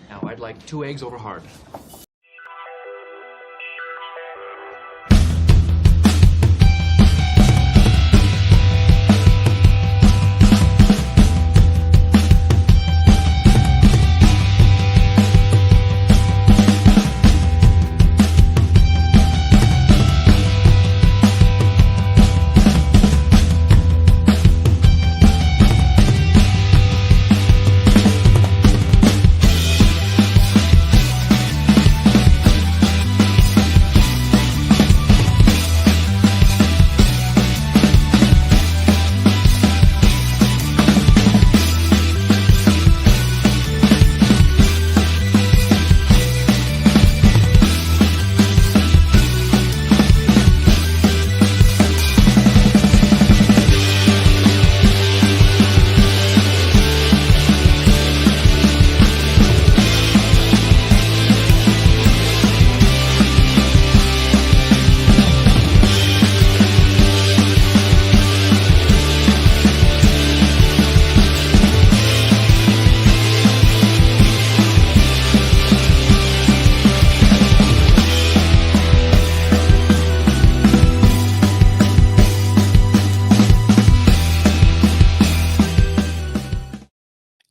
Now, I'd like 2 eggs over hard.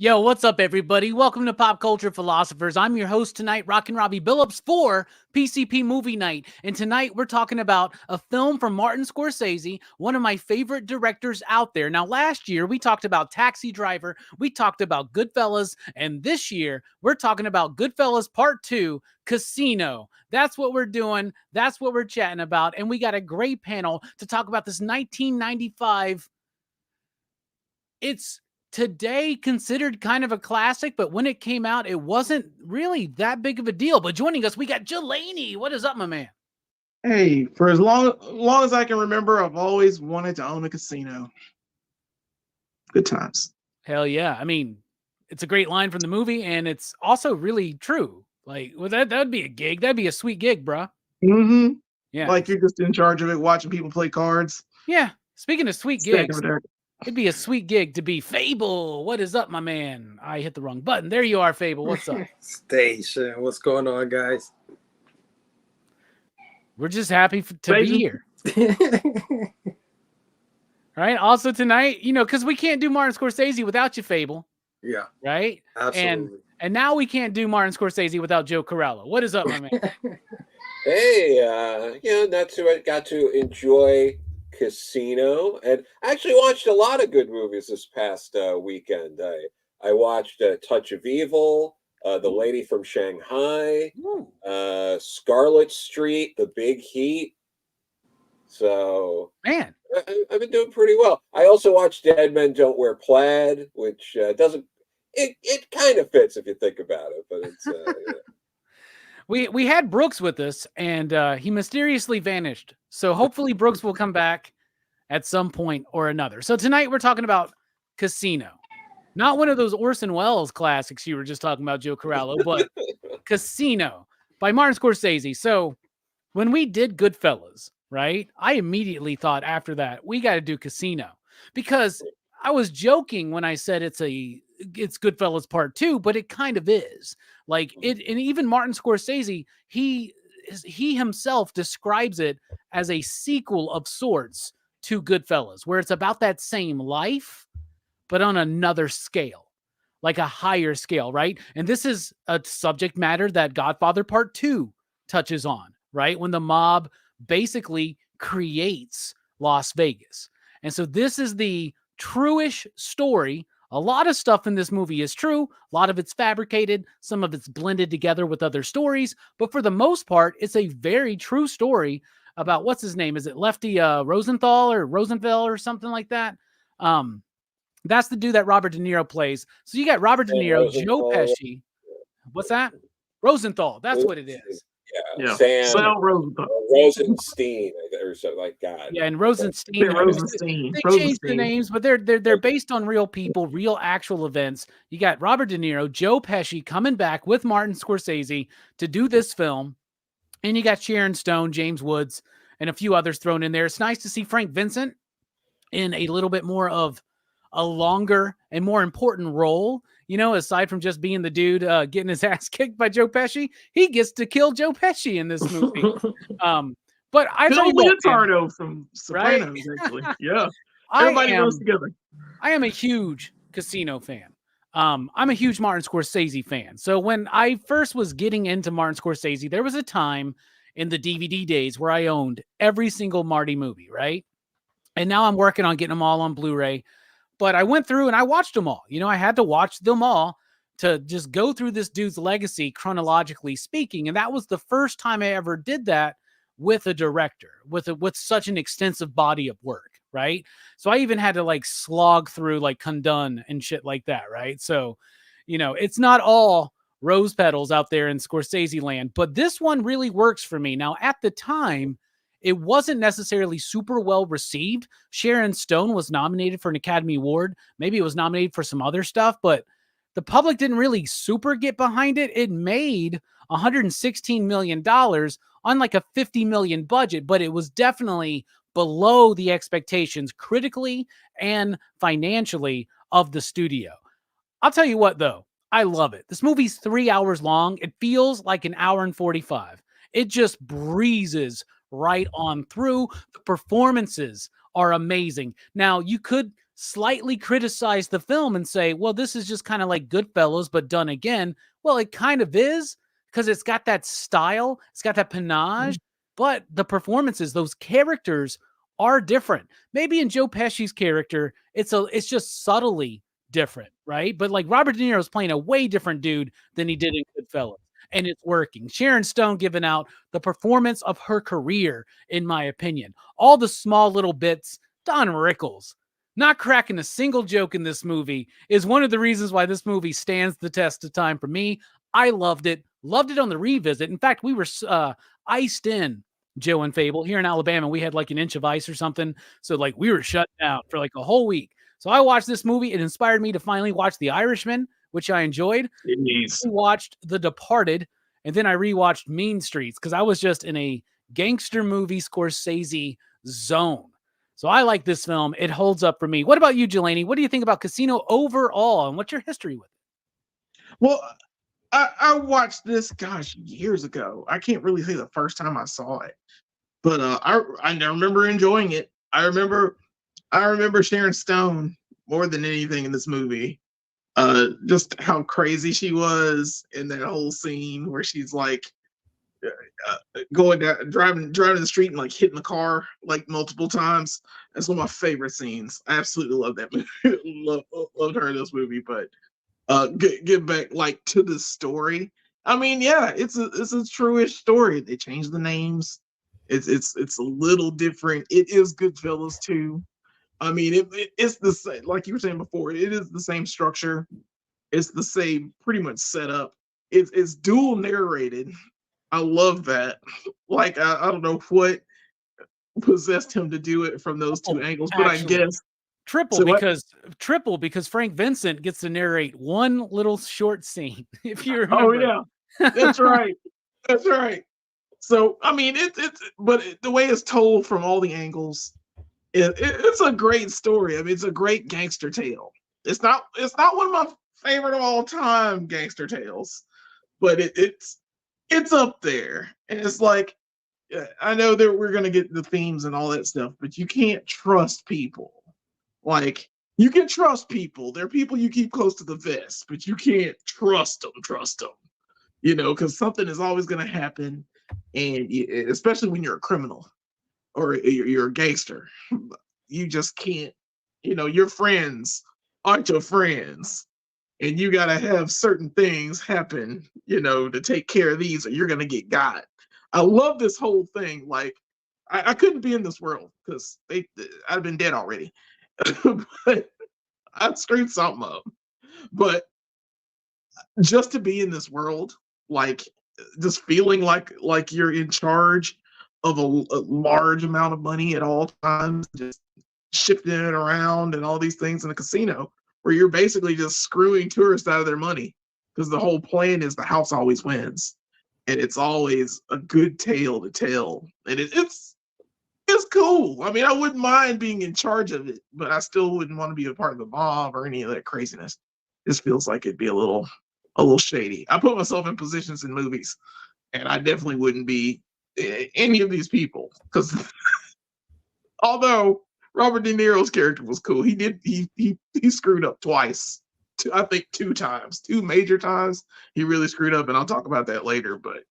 Yo, what's up, everybody? Welcome to Pop Culture Philosophers. I'm your host tonight, Rockin' Robbie Billups for PCP Movie Night. And tonight we're talking about a film from Martin Scorsese, one of my favorite directors out there. Now, last year we talked about Taxi Driver, we talked about Goodfellas, and this year we're talking about Goodfellas Part 2, Casino. That's what we're doing. That's what we're chatting about. And we got a great panel to talk about this 1995. It's today considered kind of a classic, but when it came out, it wasn't really that big of a deal. But joining us, we got Jelani. What is up, my man? Hey, for as long as I can remember, I've always wanted to own a casino. Good times. Hell yeah. I mean, it's a great line from the movie, and it's also really true. Like, well, that would be a gig. That'd be a sweet gig, bro. Mm-hmm. Yeah. Like you're just in charge of it, watching people play cards. Yeah. Speaking of sweet gigs, it'd be a sweet gig to be Fable. What is up, my man? I hit the wrong button. There you are, Fable. What's up? Station. What's going on, guys? We're just happy to be here. Right? Also tonight, because we can't do Martin Scorsese without you, Fable. Yeah. Right? Absolutely. And now we can't do Martin Scorsese without Joe Corallo. What is up, my man? Hey, got to enjoy Casino, and I actually watched a lot of good movies this past weekend. I watched Touch of Evil, The Lady from Shanghai, Scarlet Street, The Big Heat. So, man, I've been doing pretty well. I also watched Dead Men Don't Wear Plaid, which doesn't. It kind of fits if you think about it, but it's. Yeah. We had Brooks with us, and he mysteriously vanished. So hopefully Brooks will come back at some point or another. So tonight we're talking about Casino. Not one of those Orson Welles classics you were just talking about, Joe Corallo, but Casino by Martin Scorsese. So when we did Goodfellas, right, I immediately thought after that, we got to do Casino. Because I was joking when I said it's Goodfellas Part 2, but it kind of is. Like it, and even Martin Scorsese, he himself describes it as a sequel of sorts to Goodfellas, where it's about that same life, but on another scale, like a higher scale, right? And this is a subject matter that Godfather Part 2 touches on, right? When the mob basically creates Las Vegas. And so this is the true-ish story. A lot of stuff in this movie is true. A lot of it's fabricated. Some of it's blended together with other stories. But for the most part, it's a very true story about, what's his name? Is it Lefty Rosenthal or something like that? That's the dude that Robert De Niro plays. So you got Robert De Niro, Joe Pesci. What's that? Rosenthal. That's what it is. Yeah. Sam Rosenstein or something like that. Yeah, and Rosenstein. They changed the names, but they're based on real people, real actual events. You got Robert De Niro, Joe Pesci coming back with Martin Scorsese to do this film, and you got Sharon Stone, James Woods, and a few others thrown in there. It's nice to see Frank Vincent in a little bit more of a longer and more important role. You know, aside from just being the dude getting his ass kicked by Joe Pesci, he gets to kill Joe Pesci in this movie. But I tell Bill you what, man, Leonardo from right? Sopranos, actually. Yeah. I Everybody am goes together. I am a huge Casino fan. I'm a huge Martin Scorsese fan. So when I first was getting into Martin Scorsese, there was a time in the DVD days where I owned every single Marty movie, right? And now I'm working on getting them all on Blu-ray. But I went through and I watched them all. You know, I had to watch them all to just go through this dude's legacy chronologically speaking. And that was the first time I ever did that with a director, with such an extensive body of work, right? So I even had to like slog through like Kundun and shit like that, right? So, you know, it's not all rose petals out there in Scorsese land, but this one really works for me. Now, at the time, it wasn't necessarily super well received. Sharon Stone was nominated for an Academy Award. Maybe it was nominated for some other stuff, but the public didn't really super get behind it. It made $116 million on like a $50 million budget, but it was definitely below the expectations critically and financially of the studio. I'll tell you what, though, I love it. This movie's 3 hours long. It feels like an hour and 45. It just breezes right on through. The performances are amazing. Now, you could slightly criticize the film and say, well, this is just kind of like Goodfellas, but done again. Well, it kind of is, because it's got that style, it's got that panache, but the performances, those characters are different. Maybe in Joe Pesci's character, it's just subtly different, right? But like Robert De Niro's playing a way different dude than he did in Goodfellas, and it's working. Sharon Stone giving out the performance of her career, in my opinion. All the small little bits. Don Rickles not cracking a single joke in this movie is one of the reasons why this movie stands the test of time for me. I loved it on the revisit. In fact, we were iced in, Joe and Fable, here in Alabama. We had like an inch of ice or something, so like we were shut down for like a whole week. So I watched this movie. It inspired me to finally watch The Irishman, which I enjoyed. Jeez. I watched The Departed, and then I rewatched Mean Streets because I was just in a gangster movie Scorsese zone. So I like this film. It holds up for me. What about you, Jelani? What do you think about Casino overall, and what's your history with it? Well, I watched this, gosh, years ago. I can't really say the first time I saw it, but I remember enjoying it. I remember Sharon Stone more than anything in this movie. Just how crazy she was in that whole scene where she's like going down, driving the street and like hitting the car like multiple times. That's one of my favorite scenes. I absolutely love that movie. Loved her in this movie. But get back like to the story. I mean, yeah, it's a true-ish story. They changed the names. It's a little different. It is Goodfellas too. I mean, it's the same, like you were saying before. It is the same structure. It's the same pretty much setup. It's dual narrated. I love that. Like I don't know what possessed him to do it from those two angles, but actually, I guess triple because Frank Vincent gets to narrate one little short scene. If you remember. Oh yeah, that's right. That's right. So I mean, but the way it's told from all the angles, it's a great story. I mean, it's a great gangster tale. It's not one of my favorite of all time gangster tales, but it's up there. And it's like, I know that we're gonna get the themes and all that stuff, but you can't trust people. Like, you can trust people. They're people you keep close to the vest, but you can't trust them. You know, because something is always gonna happen, and especially when you're a criminal or you're a gangster, you just can't. You know, your friends aren't your friends, and you gotta have certain things happen, you know, to take care of these, or you're gonna get got. I love this whole thing. Like, I couldn't be in this world because I'd been dead already. But I'd screwed something up. But just to be in this world, like, just feeling like you're in charge of a large amount of money at all times, just shifting it around and all these things in a casino where you're basically just screwing tourists out of their money because the whole plan is the house always wins, and it's always a good tale to tell, and it's cool. I mean, I wouldn't mind being in charge of it, but I still wouldn't want to be a part of the mob or any of that craziness. This feels like it'd be a little shady. I put myself in positions in movies, and I definitely wouldn't be any of these people because although Robert De Niro's character was cool, he screwed up twice. I think 2 times, 2 major times. He really screwed up, and I'll talk about that later. But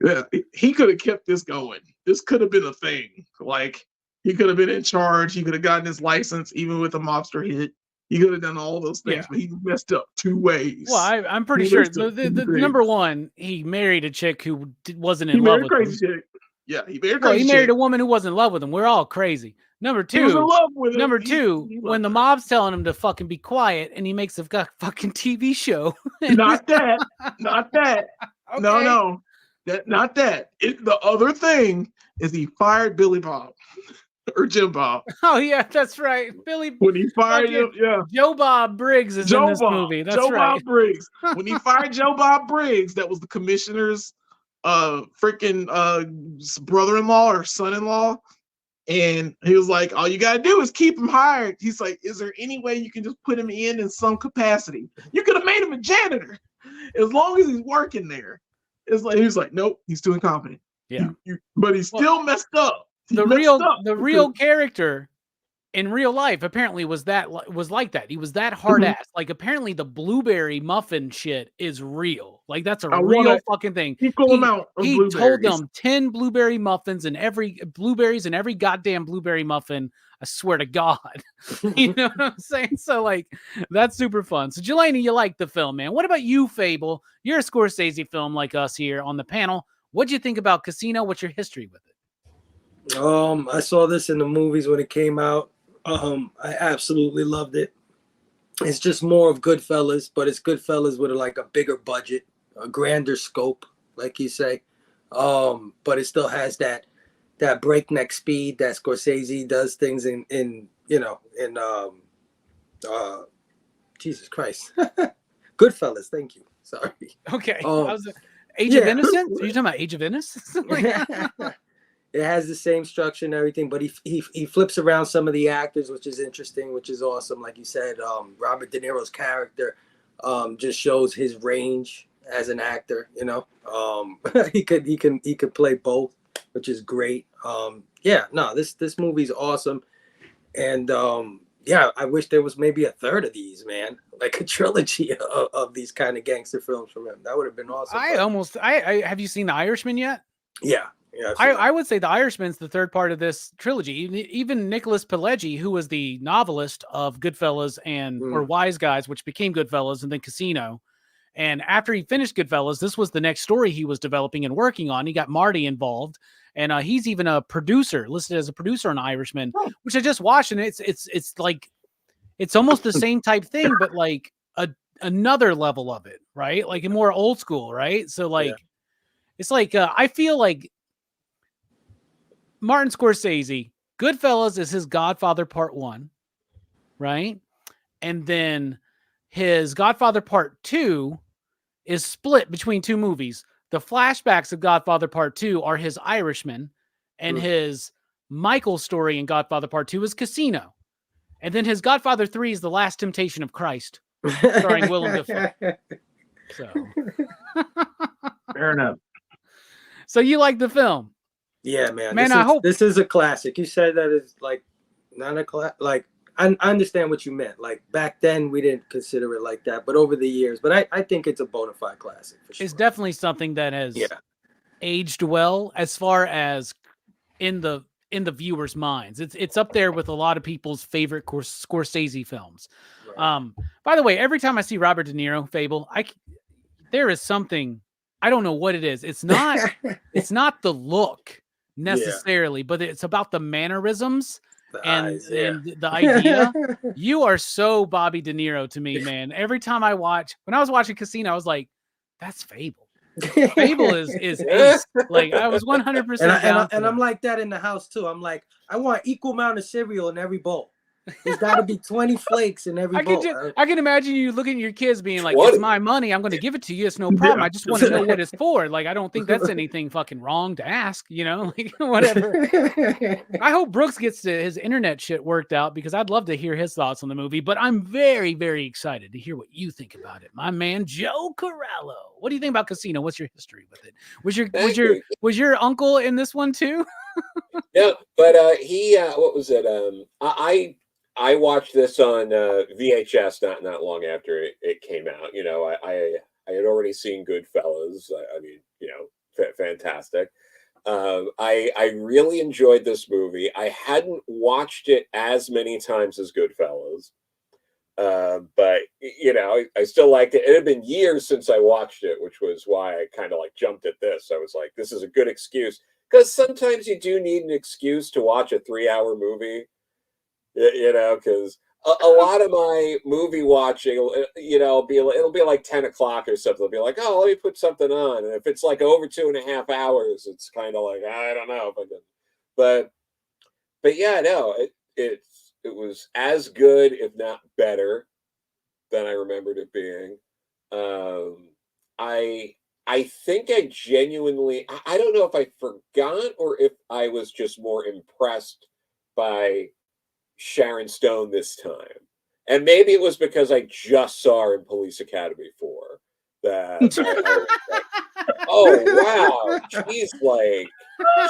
yeah, he could have kept this going. This could have been a thing. Like he could have been in charge. He could have gotten his license even with a mobster hit. He could have done all those things, but he messed up 2 ways. Well, I'm pretty sure the number one, he married a chick who wasn't in love with him. Chick. Yeah, he married a crazy Well, he married chick. a woman who wasn't in love with him. We're all crazy. Number He was in two, love with him. when the mob's telling him to fucking be quiet, and he makes a fucking TV show. Not that. Not that. Okay. No. Not that. The other thing is he fired Billy Bob or Jim Bob. Oh yeah, that's right. When he fired him, yeah. Joe Bob Briggs is in this movie. That's Joe right. Bob Briggs. When he fired Joe Bob Briggs, that was the commissioner's freaking brother-in-law or son-in-law. And he was like, all you got to do is keep him hired. He's like, is there any way you can just put him in some capacity? You could have made him a janitor as long as he's working there. It's like, he was like, nope, he's too incompetent. Yeah. But he still messed up. The real character in real life apparently was like that. He was that hard ass. Like apparently the blueberry muffin shit is real. Like that's a real fucking thing. Equal amount of he blueberries. told them 10 blueberry muffins and blueberries in every goddamn blueberry muffin. I swear to God. You know what I'm saying? So like that's super fun. So Jelani, you like the film, man. What about you, Fable? You're a Scorsese film like us here on the panel. What'd you think about Casino? What's your history with it? I saw this in the movies when it came out. I absolutely loved it. It's just more of Goodfellas, but it's Goodfellas with a bigger budget, a grander scope, like you say. But it still has that breakneck speed that Scorsese does things in Jesus Christ. Goodfellas, thank you. Sorry. Okay. Age of Innocence? Are you talking about Age of Innocence? It has the same structure and everything, but he flips around some of the actors, which is interesting, which is awesome. Like you said, Robert De Niro's character just shows his range as an actor. You know, he could play both, which is great. This movie's awesome, and I wish there was maybe a third of these, man, like a trilogy of these kind of gangster films from him. That would have been awesome. Have you seen The Irishman yet? Yeah. I would say The Irishman's the third part of this trilogy. Even Nicholas Pileggi, who was the novelist of Goodfellas or Wise Guys, which became Goodfellas and then Casino. And after he finished Goodfellas, this was the next story he was developing and working on. He got Marty involved, and he's even a producer, listed as a producer on Irishman, which I just watched, and it's like it's almost the same type thing, but like another level of it, right? Like a more old school, right? So like it's like I feel like Martin Scorsese, Goodfellas is his Godfather Part 1, right? And then his Godfather Part 2 is split between 2 movies. The flashbacks of Godfather Part 2 are his Irishman, and his Michael story in Godfather Part 2 is Casino. And then his Godfather 3 is The Last Temptation of Christ, starring Willem Dafoe. So. Fair enough. So you like the film? Yeah, man. I hope this is a classic. You said that it's like not a classic. Like I understand what you meant. Like back then we didn't consider it like that, but over the years, but I think it's a bona fide classic for sure. It's definitely something that has aged well as far as in the viewers' minds. It's up there with a lot of people's favorite Scorsese films. Right. By the way, every time I see Robert De Niro, Fable, there is something, I don't know what it is. It's not it's not the look necessarily, but it's about the mannerisms and the idea. You are so Bobby De Niro to me, man. Every time when I was watching Casino, I was like, that's Fable. Fable is ace. Like I was 100%. And I'm like that in the house too. I'm like, I want equal amount of cereal in every bowl. There's got to be 20 flakes in every bowl. I can imagine you looking at your kids being like, 20. "It's my money. I'm going to give it to you. It's no problem. I just want to know what it's for." Like, I don't think that's anything fucking wrong to ask. You know, like whatever. I hope Brooks gets his internet shit worked out because I'd love to hear his thoughts on the movie. But I'm very, very excited to hear what you think about it, my man Joe Corallo. What do you think about Casino? What's your history with it? Was your uncle in this one too? No, but he what was it? I watched this on VHS not long after it came out. You know, I had already seen Goodfellas. I mean, you know, fantastic. I really enjoyed this movie. I hadn't watched it as many times as Goodfellas, but you know, I still liked it. It had been years since I watched it, which was why I kind of like jumped at this. I was like, this is a good excuse. Because sometimes you do need an excuse to watch a 3-hour movie, you know, because a lot of my movie watching, you know, it'll be like 10 o'clock or something. It'll be like, oh, let me put something on. And if it's like over 2.5 hours, it's kind of like, I don't know if I can. But yeah, no, it was as good, if not better, than I remembered it being. I think I genuinely, I don't know if I forgot or if I was just more impressed by Sharon Stone this time. And maybe it was because I just saw her in Police Academy 4 that I was like, oh, wow,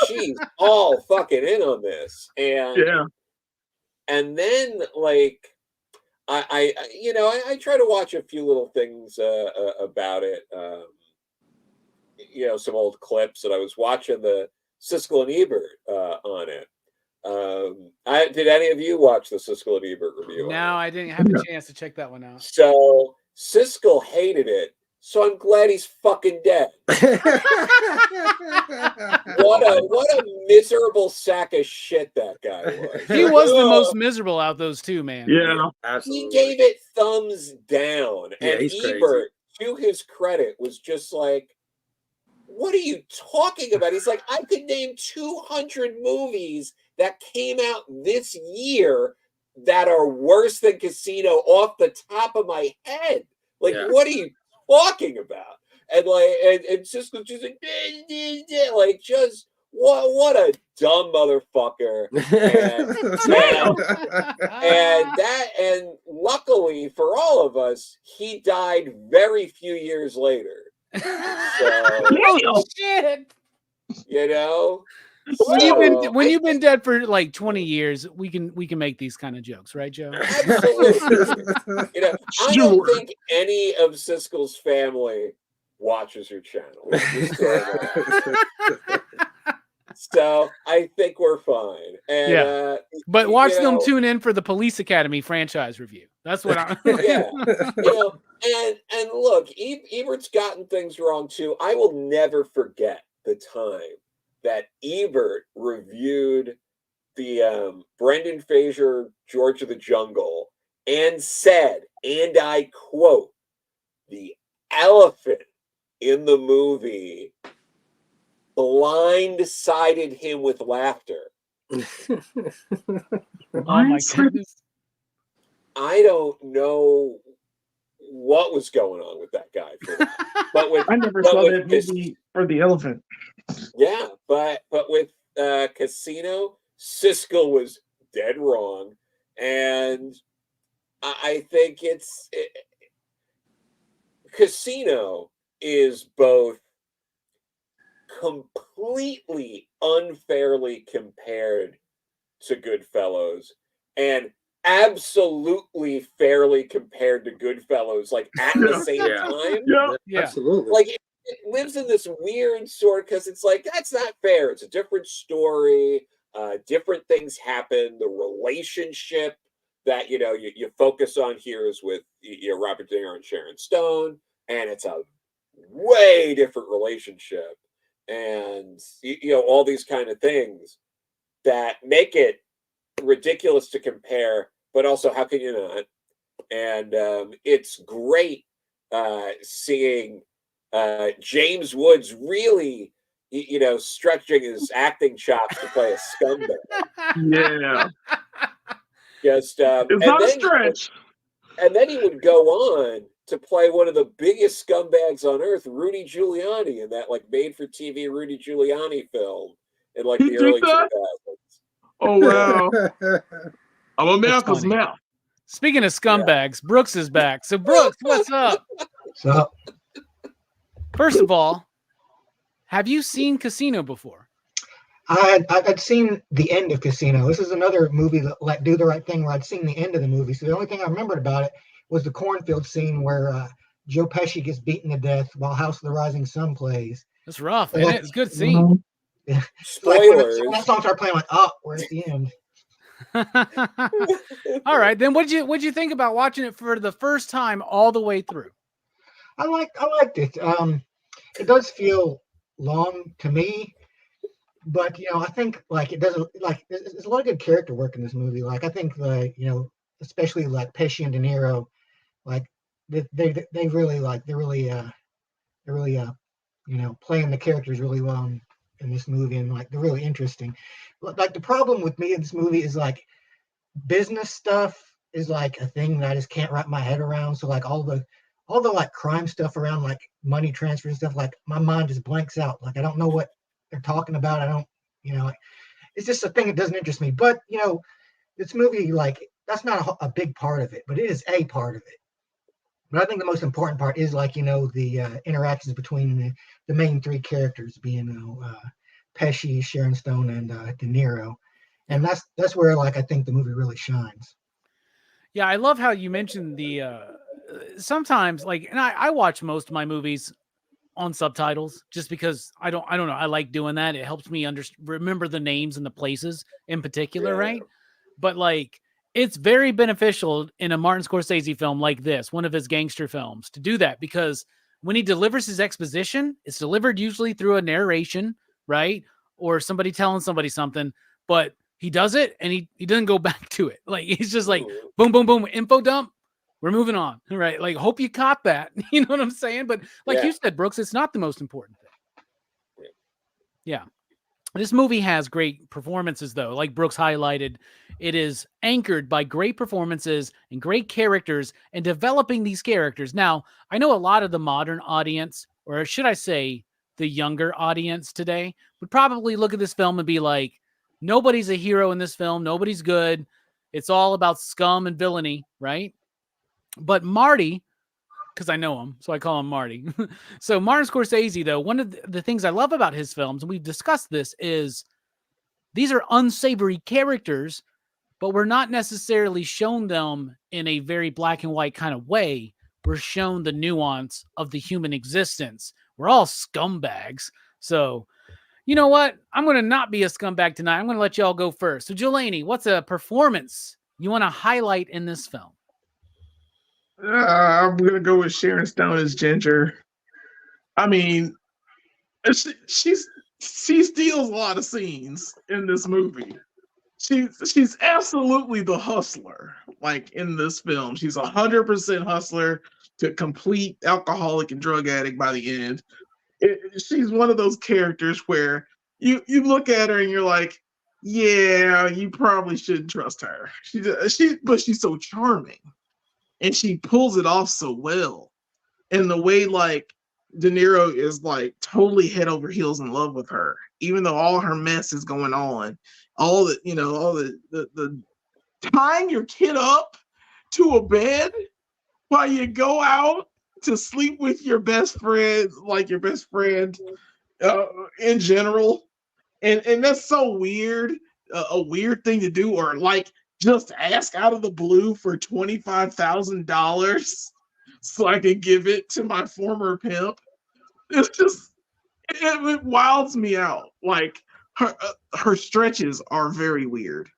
she's all fucking in on this. And then like, I you know, I try to watch a few little things about it. You know, some old clips, and I was watching the Siskel and Ebert on it. Did any of you watch the Siskel and Ebert review? No, I didn't have a chance to check that one out. So Siskel hated it, so I'm glad he's fucking dead. What a miserable sack of shit that guy was. He was the most miserable out of those two, man. Yeah, absolutely. He gave it thumbs down, and Ebert, to his credit, was just like, what are you talking about? He's like, I could name 200 movies that came out this year that are worse than Casino off the top of my head. Like, what are you talking about? And like, and Siskel just like, just what a dumb motherfucker. And luckily for all of us, he died very few years later. So, oh shit! You know, when you've been dead for like 20 years, we can make these kind of jokes, right, Joe? Absolutely. You know, I don't think any of Siskel's family watches your channel. So I think we're fine. And, but watch them tune in for the Police Academy franchise review. That's what I'm. You know, and look, Ebert's gotten things wrong too. I will never forget the time that Ebert reviewed the Brendan Fraser George of the Jungle and said, and I quote, "The elephant in the movie blindsided him with laughter." Oh my goodness. I don't know what was going on with that guy for that. I never saw that movie for the elephant. Yeah, but with Casino, Siskel was dead wrong, and I think Casino is both completely unfairly compared to Goodfellas and absolutely fairly compared to Goodfellas, like at the same time. Yeah, absolutely. Like it lives in this weird sort, because it's like, that's not fair. It's a different story. Different things happen. The relationship that you focus on here is with Robert De Niro and Sharon Stone, and it's a way different relationship. And all these kind of things that make it ridiculous to compare, but also how can you not? And it's great seeing James Woods really stretching his acting chops to play a scumbag. Yeah. Just It's not a stretch. And then he would go on to play one of the biggest scumbags on earth, Rudy Giuliani, in that like made-for-TV Rudy Giuliani film in like He the did early that? 2000s. Oh wow! I'm a That's Malcolm's funny. mouth. Speaking of scumbags, Brooks is back. So Brooks, what's up? So First of all, have you seen Casino before? I'd seen the end of Casino. This is another movie that like Do the Right Thing where I'd seen the end of the movie. So the only thing I remembered about it was the cornfield scene where Joe Pesci gets beaten to death while House of the Rising Sun plays. It's rough, Like, isn't it? It's a good scene. Yeah. Spoilers. Like when that song started playing, like, oh, we're at the end. All right, then what'd you think about watching it for the first time all the way through? I liked it. It does feel long to me, but I think like it doesn't like there's a lot of good character work in this movie. Like I think especially like Pesci and De Niro, like they really playing the characters really well in this movie, and like they're really interesting. Like the problem with me in this movie is like business stuff is like a thing that I just can't wrap my head around. So like all the like crime stuff around like money transfer and stuff, like my mind just blanks out. Like I don't know what they're talking about. I don't, it's just a thing that doesn't interest me. But this movie, like that's not a big part of it, but it is a part of it. But I think the most important part is like the interactions between the main three characters, being Pesci, Sharon Stone, and De Niro, and that's where like I think the movie really shines. Yeah, I love how you mentioned the sometimes like, and I watch most of my movies on subtitles just because I don't know, I like doing that. It helps me remember the names and the places in particular, right? But like it's very beneficial in a Martin Scorsese film like this, one of his gangster films, to do that, because when he delivers his exposition, it's delivered usually through a narration, right? Or somebody telling somebody something, but he does it and he doesn't go back to it. Like he's just like boom, boom, boom, info dump. We're moving on, right? Like, hope you caught that. You know what I'm saying? But like you said, Brooks, it's not the most important thing. Yeah. This movie has great performances, though. Like Brooks highlighted, it is anchored by great performances and great characters and developing these characters. Now, I know a lot of the modern audience, or should I say the younger audience today, would probably look at this film and be like, nobody's a hero in this film. Nobody's good. It's all about scum and villainy, right? But Marty, because I know him, so I call him Marty. So Martin Scorsese, though, one of the things I love about his films, and we've discussed this, is these are unsavory characters, but we're not necessarily shown them in a very black and white kind of way. We're shown the nuance of the human existence. We're all scumbags. So, you know what? I'm going to not be a scumbag tonight. I'm going to let y'all go first. So, Delaney, what's a performance you want to highlight in this film? I'm gonna go with Sharon Stone as Ginger. I mean, she steals a lot of scenes in this movie. She's absolutely the hustler. Like in this film, she's 100% hustler to complete alcoholic and drug addict by the end. She's one of those characters where you look at her and you're like, yeah, you probably shouldn't trust her. But she's so charming. And she pulls it off so well. And the way like De Niro is like totally head over heels in love with her, even though all her mess is going on, all the tying your kid up to a bed while you go out to sleep with your best friend, like your best friend in general. And that's so weird, a weird thing to do, or like just ask out of the blue for $25,000 so I can give it to my former pimp. It's just, it wilds me out. Like her stretches are very weird,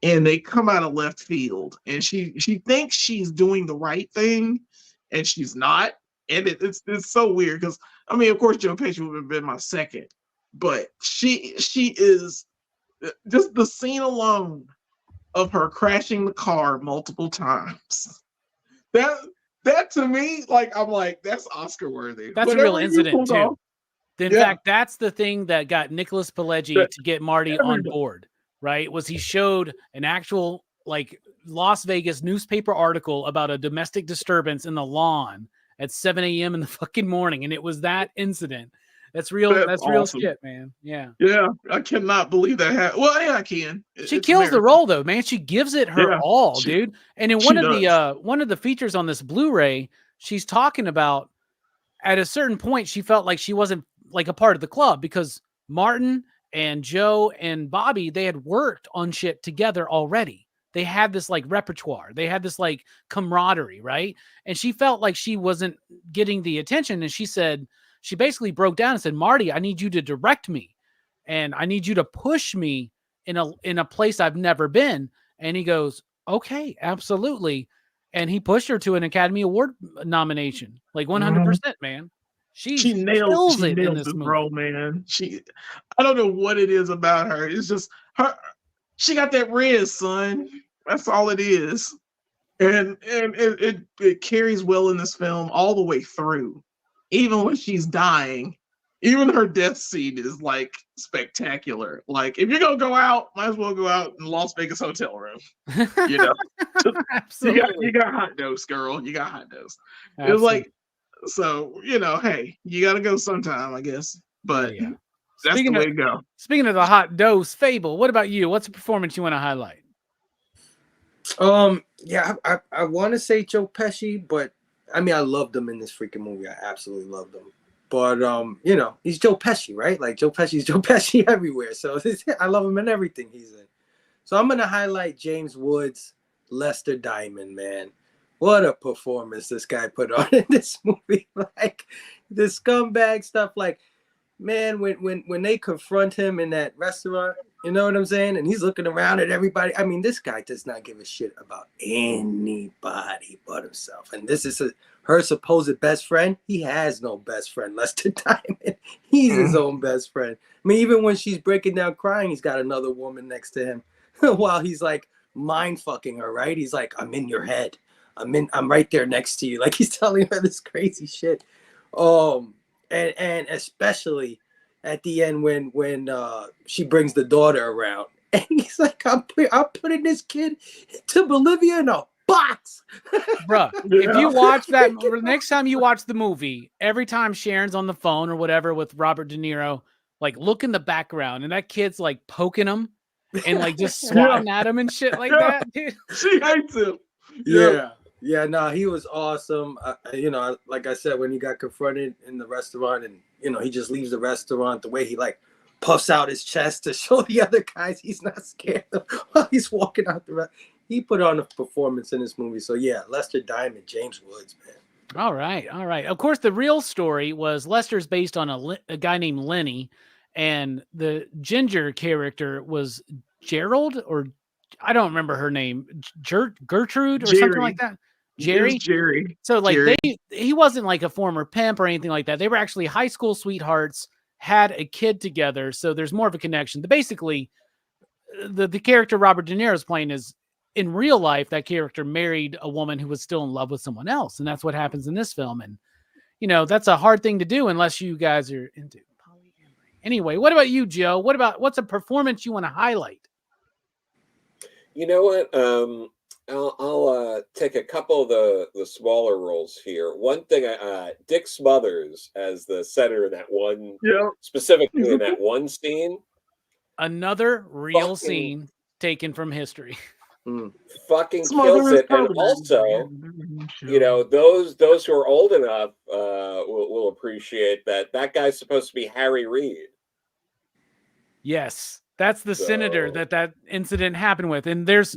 and they come out of left field. And she thinks she's doing the right thing, and she's not. And it's so weird because I mean, of course, Joe Pesci would have been my second, but she is just the scene alone of her crashing the car multiple times. That to me, like I'm like, that's Oscar worthy. That's Whatever a real incident too. Off, in fact, that's the thing that got Nicholas Pileggi to get Marty on board, right? Was he showed an actual like Las Vegas newspaper article about a domestic disturbance in the lawn at 7 a.m. in the fucking morning. And it was that incident. That's real. That's real awesome. shit, man. Yeah. Yeah, I cannot believe that happened. Well, yeah, I can. She It's kills the America. role though, man. She gives it her Yeah, all, dude. And in she one of the features on this Blu-ray, she's talking about at a certain point she felt like she wasn't like a part of the club because Martin and Joe and Bobby, they had worked on shit together already. They had this like repertoire. They had this like camaraderie, right? And she felt like she wasn't getting the attention. And she said, she basically broke down and said, Marty, I need you to direct me. And I need you to push me in a place I've never been. And he goes, okay, absolutely. And he pushed her to an Academy Award nomination, like 100%, man. She kills it in this movie, bro, man. I don't know what it is about her. It's just her. She got that Riz, son. That's all it is, and it carries well in this film all the way through, even when she's dying. Even her death scene is like spectacular. Like if you're gonna go out, might as well go out in Las Vegas hotel room. You know, you got hot dose, girl. You got hot dose. It was like, so you know, hey, you got to go sometime, I guess. But yeah. that's the way to go. Speaking of the hot dose, Fable, what about you? What's a performance you want to highlight? Yeah, I want to say Joe Pesci, but I mean, I loved him in this freaking movie. I absolutely loved him. But you know, he's Joe Pesci, right? Like Joe Pesci's Joe Pesci everywhere. So I love him in everything he's in. So I'm gonna highlight James Woods, Lester Diamond, man. What a performance this guy put on in this movie. Like the scumbag stuff, like, man, when they confront him in that restaurant, you know what I'm saying? And he's looking around at everybody. I mean, this guy does not give a shit about anybody but himself. And this is her supposed best friend. He has no best friend, Lester Diamond. He's his own best friend. I mean, even when she's breaking down crying, he's got another woman next to him while he's like mind fucking her, right? He's like, I'm in your head. I'm right there next to you. Like he's telling her this crazy shit. And especially at the end when she brings the daughter around and he's like, I'm putting this kid to Bolivia in a box. Bruh, if you watch that, next time you watch the movie, every time Sharon's on the phone or whatever with Robert De Niro, like look in the background and that kid's like poking him and like just swatting at him and shit like that, dude. She hates him. Yeah, no, he was awesome. You know, like I said, when he got confronted in the restaurant and, you know, he just leaves the restaurant, the way he like puffs out his chest to show the other guys he's not scared of while he's walking out the restaurant. He put on a performance in this movie. So, yeah, Lester Diamond, James Woods, man. All right. Of course, the real story was Lester's based on a guy named Lenny, and the ginger character was Gerald, or I don't remember her name, Gertrude or something like that. Jerry. So like Jerry. he wasn't like a former pimp or anything like that. They were actually high school sweethearts, had a kid together. So there's more of a connection. Basically, the character Robert De Niro is playing is in real life, that character married a woman who was still in love with someone else. And that's what happens in this film. And, you know, that's a hard thing to do unless you guys are into polyamory. Anyway, what about you, Joe? What's a performance you want to highlight? You know what? I'll take a couple of the smaller roles here. One thing, Dick Smothers as the senator in that one, specifically in that one scene. Another real scene taken from history. Fucking kills it. And also, you know, those who are old enough will appreciate that guy's supposed to be Harry Reid. Yes. That's the senator that incident happened with. And there's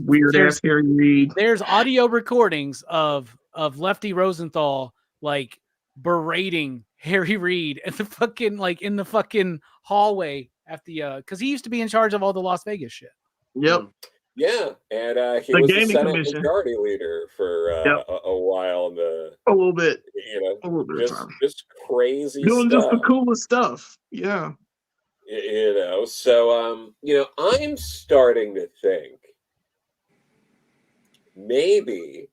Harry Reid. There's audio recordings of Lefty Rosenthal like berating Harry Reid at the fucking like in the fucking hallway at the because he used to be in charge of all the Las Vegas shit. Yep. Yeah, and he was the Senate Majority Leader for a while. A little bit. You know, a little bit of time. Just crazy doing stuff. Just the coolest stuff. Yeah. You know, so you know, I'm starting to think maybe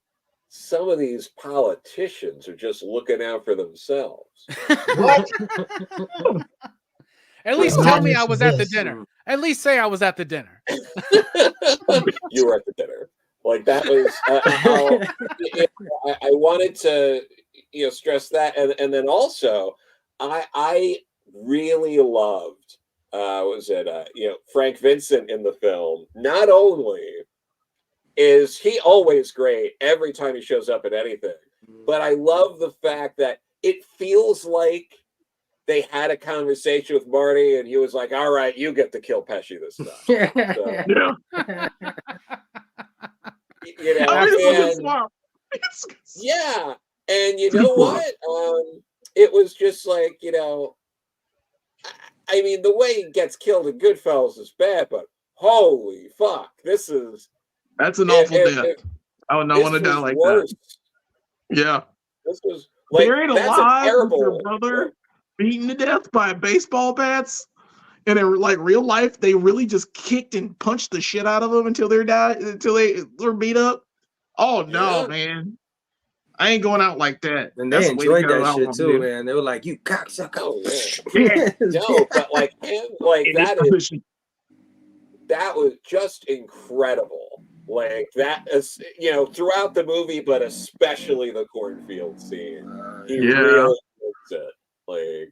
some of these politicians are just looking out for themselves. What? At least tell me I was at the dinner. At least say I was at the dinner. You were at the dinner. Like that was how I wanted to stress that, and then also I really loved Frank Vincent in the film. Not only is he always great every time he shows up in anything, but I love the fact that it feels like they had a conversation with Marty, and he was like, "All right, you get to kill Pesci this time." So, yeah, and you know what? It was just like, I mean, the way he gets killed in Goodfellas is bad, but holy fuck, that's an awful death. I would not want to die like that. Yeah, this was like, buried alive with your brother beaten to death by baseball bats. And in like real life, they really just kicked and punched the shit out of them until they were beat up. Oh no, man. I ain't going out like that. And they enjoyed that shit too, man. They were like, "You cocksucker." Oh, yeah. No, but like him, like that was just incredible. Like that is, throughout the movie, but especially the cornfield scene. He really makes it. Like,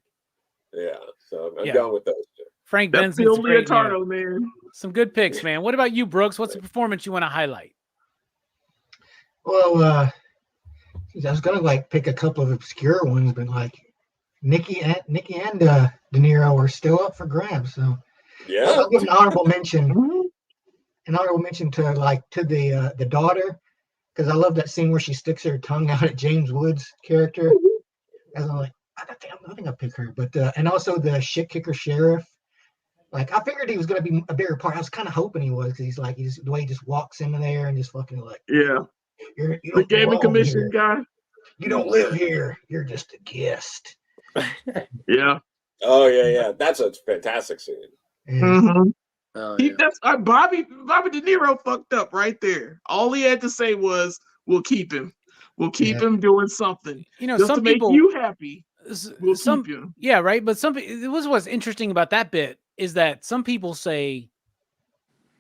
yeah. So I'm going with those two. Frank Vincent's great, man. Some good picks, man. What about you, Brooks? What's a performance you want to highlight? Well, I was gonna pick a couple of obscure ones, but like Nicky and De Niro are still up for grabs. So yeah, I'll give an honorable mention. To the daughter, because I love that scene where she sticks her tongue out at James Woods' character. As I'm like, I think I'll pick her. But and also the shit kicker sheriff. Like, I figured he was gonna be a bigger part. I was kind of hoping he was, because he's the way he just walks in there and just fucking like, yeah. You the gaming commission guy. You don't live here. You're just a guest. Yeah. Oh yeah. That's a fantastic scene. Yeah. Mm-hmm. Oh, yeah. That's Bobby De Niro fucked up right there. All he had to say was, "We'll keep him. We'll keep him doing something. Just some to make people, you happy. We'll keep him." Yeah, right. But what's interesting about that bit is that some people say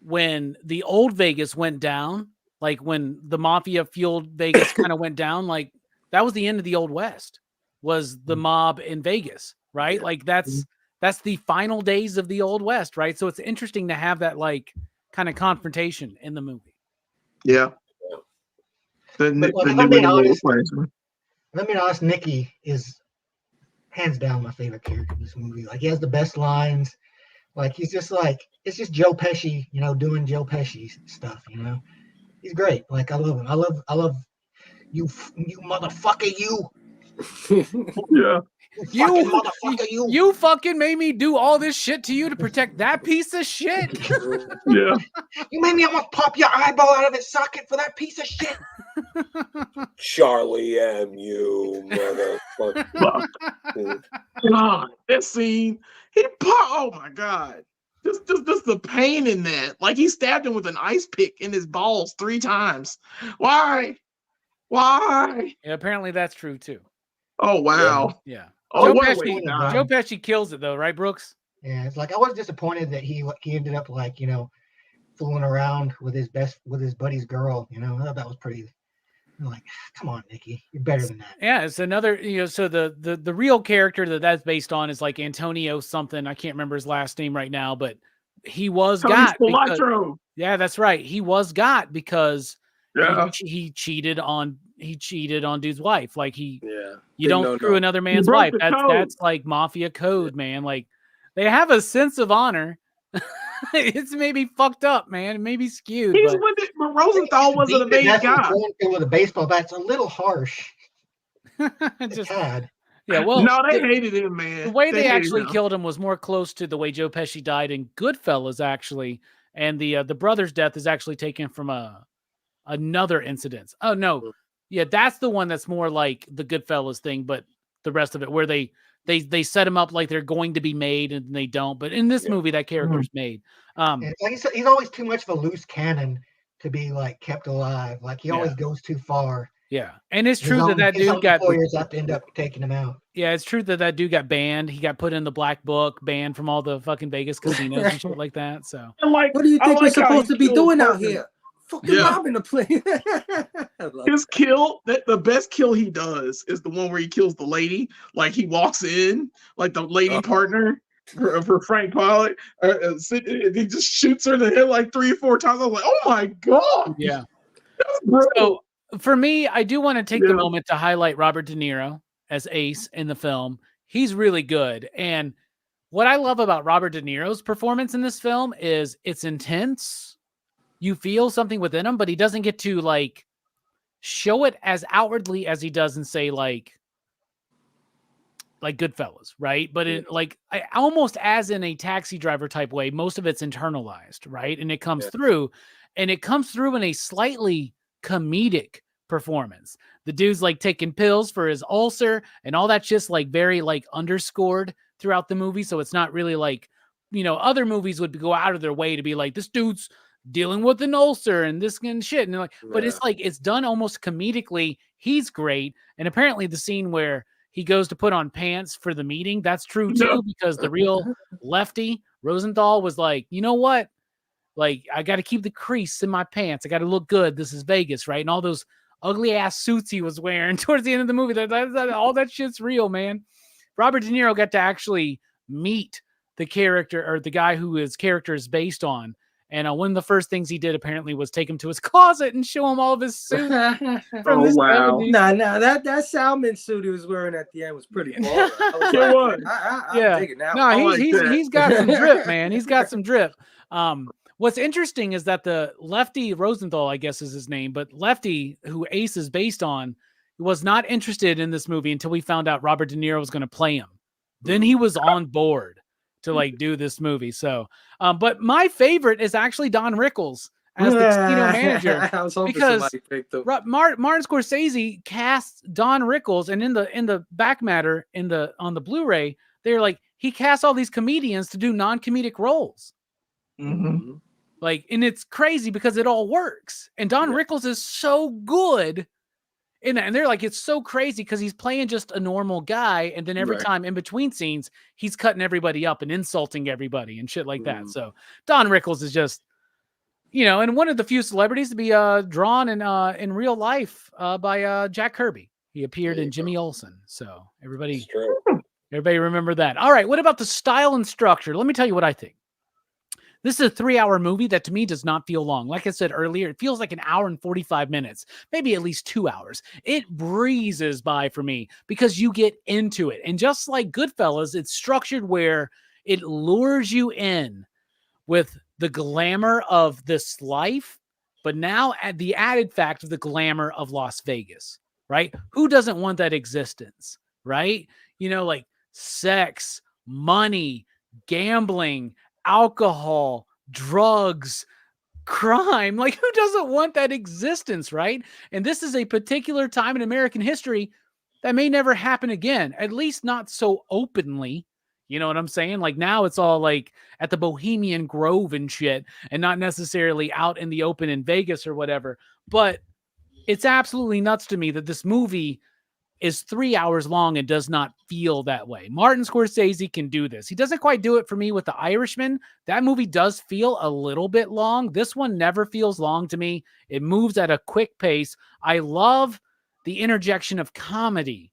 when the old Vegas went down, like when the mafia fueled Vegas kind of went down, like that was the end of the Old West, was the mob in Vegas, right? Like that's the final days of the Old West, right? So it's interesting to have that like kind of confrontation in the movie. Yeah. Let me be honest, Nicky is hands down my favorite character in this movie. Like, he has the best lines. Like, he's just like, it's just Joe Pesci, doing Joe Pesci stuff, He's great. Like, I love him. I love you motherfucker, you. Yeah. You fucking made me do all this shit to you to protect that piece of shit. Yeah. You made me almost pop your eyeball out of its socket for that piece of shit. Charlie M, you motherfucker. God, that scene. Oh my God. Just the pain in that. Like, he stabbed him with an ice pick in his balls 3 times. Why? Yeah, apparently that's true too. Oh wow. Yeah. Oh, Joe Pesci kills it though, right, Brooks? Yeah, it's like I was disappointed that he ended up like, fooling around with his buddy's girl. I thought that was pretty. Like, come on, Nicky, you're better than that. Yeah, it's another. So the real character that's based on is like Antonio something. I can't remember his last name right now, but he was got. Yeah, that's right. He was got because he cheated on dude's wife. Like you don't screw another man's wife. That's like mafia code, man. Like, they have a sense of honor. It's maybe fucked up, man. Maybe skewed. But Rosenthal wasn't a big guy. With a baseball bat, it's a little harsh. Just sad. Yeah, well, no, they hated him, man. The way they actually killed him was more close to the way Joe Pesci died in Goodfellas, actually, and the brother's death is actually taken from another incident. Oh no, yeah, that's the one that's more like the Goodfellas thing, but the rest of it where they set him up like they're going to be made and they don't. But in this movie, that character's made. Like he's always too much of a loose cannon to be like kept alive. Like, he always goes too far. Yeah, and it's true that dude got. Lawyers have to end up taking him out. Yeah, it's true that dude got banned. He got put in the black book, banned from all the fucking Vegas casinos and shit like that. So, what do you think we're supposed to be doing out here? fucking Yeah. robbing the plane. His kill, the best kill he does is the one where he kills the lady. Like he walks in, like the lady partner for Frank Pollock. He just shoots her in the head like 3 or 4 times. I was like, oh my God. Yeah. That's brutal. So for me, I do want to take the moment to highlight Robert De Niro as Ace in the film. He's really good. And what I love about Robert De Niro's performance in this film is it's intense. You feel something within him, but he doesn't get to like show it as outwardly as he does in say like Goodfellas, right? But in almost as in a Taxi Driver type way, most of it's internalized, right? And it comes through, and it comes through in a slightly comedic performance. The dude's like taking pills for his ulcer and all that just like very like underscored throughout the movie. So it's not really like, you know, other movies would go out of their way to be like, this dude's dealing with an ulcer and this and shit. And like, but it's like, it's done almost comedically. He's great. And apparently the scene where he goes to put on pants for the meeting, that's true too, because the real Lefty Rosenthal was like, you know what? Like, I got to keep the crease in my pants. I got to look good. This is Vegas, right? And all those ugly ass suits he was wearing towards the end of the movie, all that shit's real, man. Robert De Niro got to actually meet the character or the guy who his character is based on. And one of the first things he did apparently was take him to his closet and show him all of his suits from the 70s. Nah, that Salmon suit he was wearing at the end was pretty baller. I'm digging that. No, he's got some drip, man. He's got some drip. What's interesting is that the Lefty Rosenthal, I guess is his name, but Lefty, who Ace is based on, was not interested in this movie until we found out Robert De Niro was going to play him. Then he was on board to like do this movie. So, but my favorite is actually Don Rickles as the casino manager. I was hoping because somebody picked him. Martin Scorsese cast Don Rickles, and in the back matter on the Blu-ray, they're like he casts all these comedians to do non-comedic roles. Mm-hmm. Like, and it's crazy because it all works. And Don Rickles is so good in that. And they're like, it's so crazy because he's playing just a normal guy. And then every time in between scenes, he's cutting everybody up and insulting everybody and shit like that. So Don Rickles is just, you know, and one of the few celebrities to be drawn in real life by Jack Kirby. He appeared in Jimmy Olsen. So everybody remember that. All right. What about the style and structure? Let me tell you what I think. This is a 3-hour movie that to me does not feel long. Like I said earlier, it feels like an hour and 45 minutes, maybe at least 2 hours. It breezes by for me because you get into it. And just like Goodfellas, it's structured where it lures you in with the glamour of this life, but now at the added fact of the glamour of Las Vegas, right? Who doesn't want that existence, right? You know, like sex, money, gambling, alcohol, drugs, crime. Like, who doesn't want that existence, right? And this is a particular time in American history that may never happen again, at least not so openly. You know what I'm saying? Like, now it's all like at the Bohemian Grove and shit, and not necessarily out in the open in Vegas or whatever. But it's absolutely nuts to me that this movie is 3 hours long and does not feel that way. Martin Scorsese can do this. He doesn't quite do it for me with The Irishman. That movie does feel a little bit long. This one never feels long to me. It moves at a quick pace. I love the interjection of comedy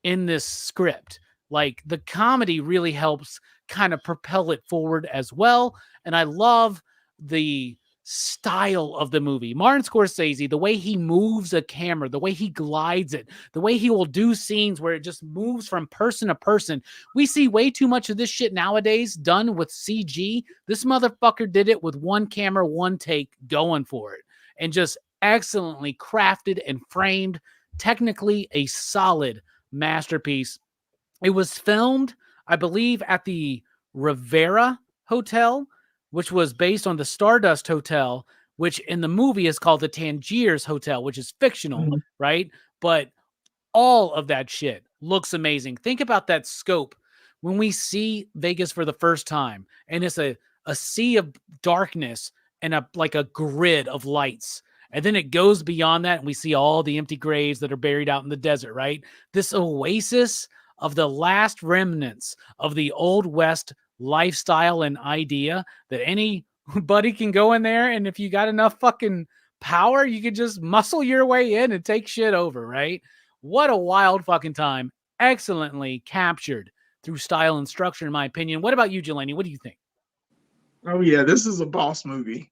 in this script. Like, the comedy really helps kind of propel it forward as well. And I love the style of the movie. Martin Scorsese, the way he moves a camera, the way he glides it, the way he will do scenes where it just moves from person to person. We see way too much of this shit nowadays done with CG. This motherfucker did it with one camera, one take, going for it, and just excellently crafted and framed. Technically a solid masterpiece. It was filmed, I believe, at the Rivera Hotel, which was based on the Stardust Hotel, which in the movie is called the Tangiers Hotel, which is fictional, right? But all of that shit looks amazing. Think about that scope. When we see Vegas for the first time, and it's a sea of darkness and a grid of lights. And then it goes beyond that, and we see all the empty graves that are buried out in the desert, right? This oasis of the last remnants of the Old West lifestyle and idea that anybody can go in there, and if you got enough fucking power, you could just muscle your way in and take shit over, right? What a wild fucking time. Excellently captured through style and structure, in my opinion. What about you, Jelani? What do you think? Oh yeah, this is a boss movie.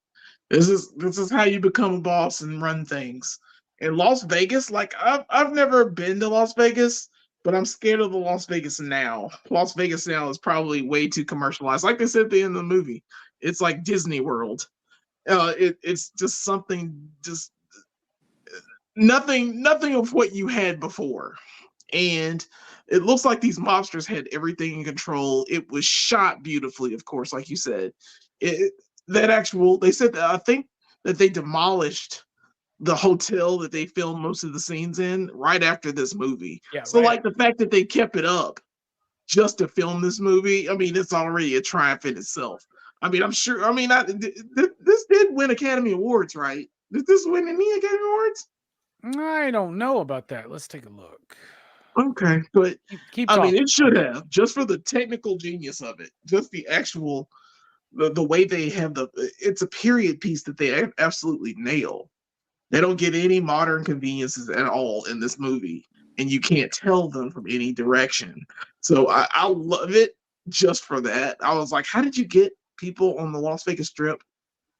This is how you become a boss and run things. In Las Vegas, like I've never been to Las Vegas, but I'm scared of the Las Vegas now. Las Vegas now is probably way too commercialized. Like they said at the end of the movie, it's like Disney World. It's just something, just nothing of what you had before. And it looks like these mobsters had everything in control. It was shot beautifully, of course, like you said. They said that I think that they demolished the hotel that they filmed most of the scenes in right after this movie. Yeah, so right. like the fact that they kept it up just to film this movie, I mean, it's already a triumph in itself. I mean, I'm sure. I mean, this did win Academy Awards, right? Did this win any Academy Awards? I don't know about that. Let's take a look. Okay, but Keep I talking. mean, it should have, just for the technical genius of it, just the actual, the way they have it's a period piece that they absolutely nail. They don't get any modern conveniences at all in this movie, and you can't tell them from any direction. So I love it just for that. I was like, how did you get people on the Las Vegas Strip